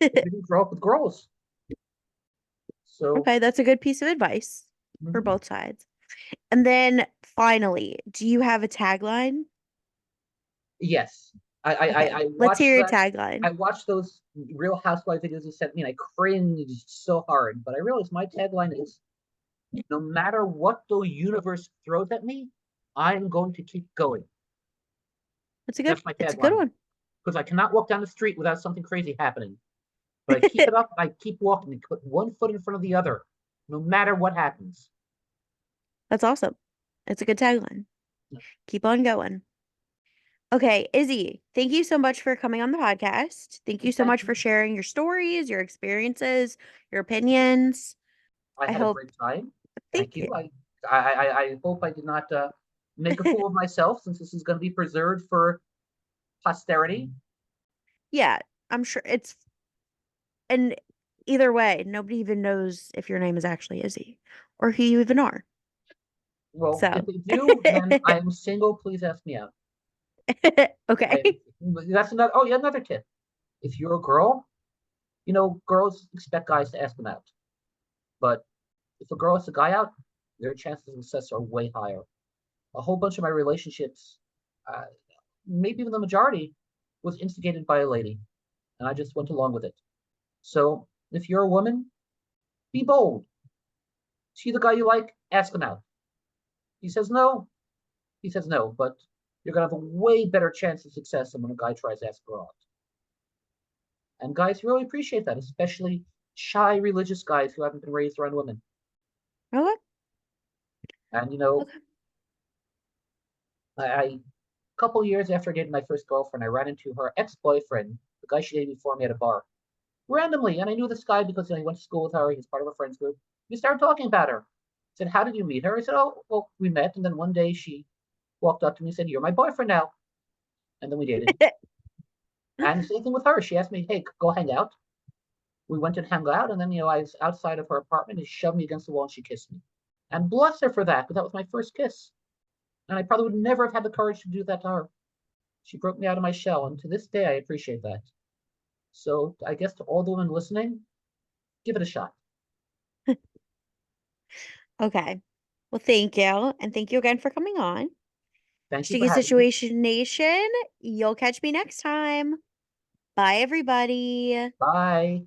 They didn't grow up with girls. So Okay, that's a good piece of advice for both sides. And then finally, do you have a tagline? yes, Okay, I let's watched hear your that. tagline. I watched those Real Housewife videos you sent me, and I cringed so hard. But I realized my tagline is, no matter what the universe throws at me, I'm going to keep going. That's a good That's my it's a good tagline. one. Because I cannot walk down the street without something crazy happening. But I keep it up. I keep walking and put one foot in front of the other, no matter what happens. That's awesome. It's a good tagline. Keep on going. Okay, Izzy, thank you so much for coming on the podcast. Thank you so Thank much you. for sharing your stories, your experiences, your opinions. I I had a hope, great time. Thank thank you. you. I hope I did not make a fool of myself, since this is going to be preserved for posterity. Yeah, I'm sure and either way, nobody even knows if your name is actually Izzy or who you even are. Well, if So, they do, then I am single. Please ask me out. I am. okay. That's another. Oh yeah, another tip. If you're a girl, girls expect guys to ask them out. But if a girl asks a guy out, their chances of success are way higher. A whole bunch of my relationships, uh, maybe even the majority, was instigated by a lady, and I just went along with it. So if you're a woman, be bold. See the guy you like, ask him out. He says no, he says no, but you're gonna have a way better chance of success than when a guy tries to ask a girl out. And guys really appreciate that, especially shy religious guys who haven't been raised around women. Okay. And Okay. I a couple years after I dated my first girlfriend, I ran into her ex-boyfriend, the guy she dated before me, at a bar randomly. And I knew this guy because he went to school with her. He was part of a friends group. We started talking about her. I said, "How did you meet her?" I said, "Oh, well, we met, and then one day she walked up to me and said, 'You're my boyfriend now.'" And then we dated. And the same thing with her. She asked me, "Hey, go hang out." We went and hung out, and then I was outside of her apartment, and she shoved me against the wall and she kissed me. And bless her for that, because that was my first kiss. And I probably would never have had the courage to do that to her. She broke me out of my shell, and to this day I appreciate that. So I guess to all the women listening, give it a shot. Okay. Well, thank you. And thank you again for coming on. Thank you for Sticky having me. Situation Nation, you'll catch me next time. Bye, everybody. Bye.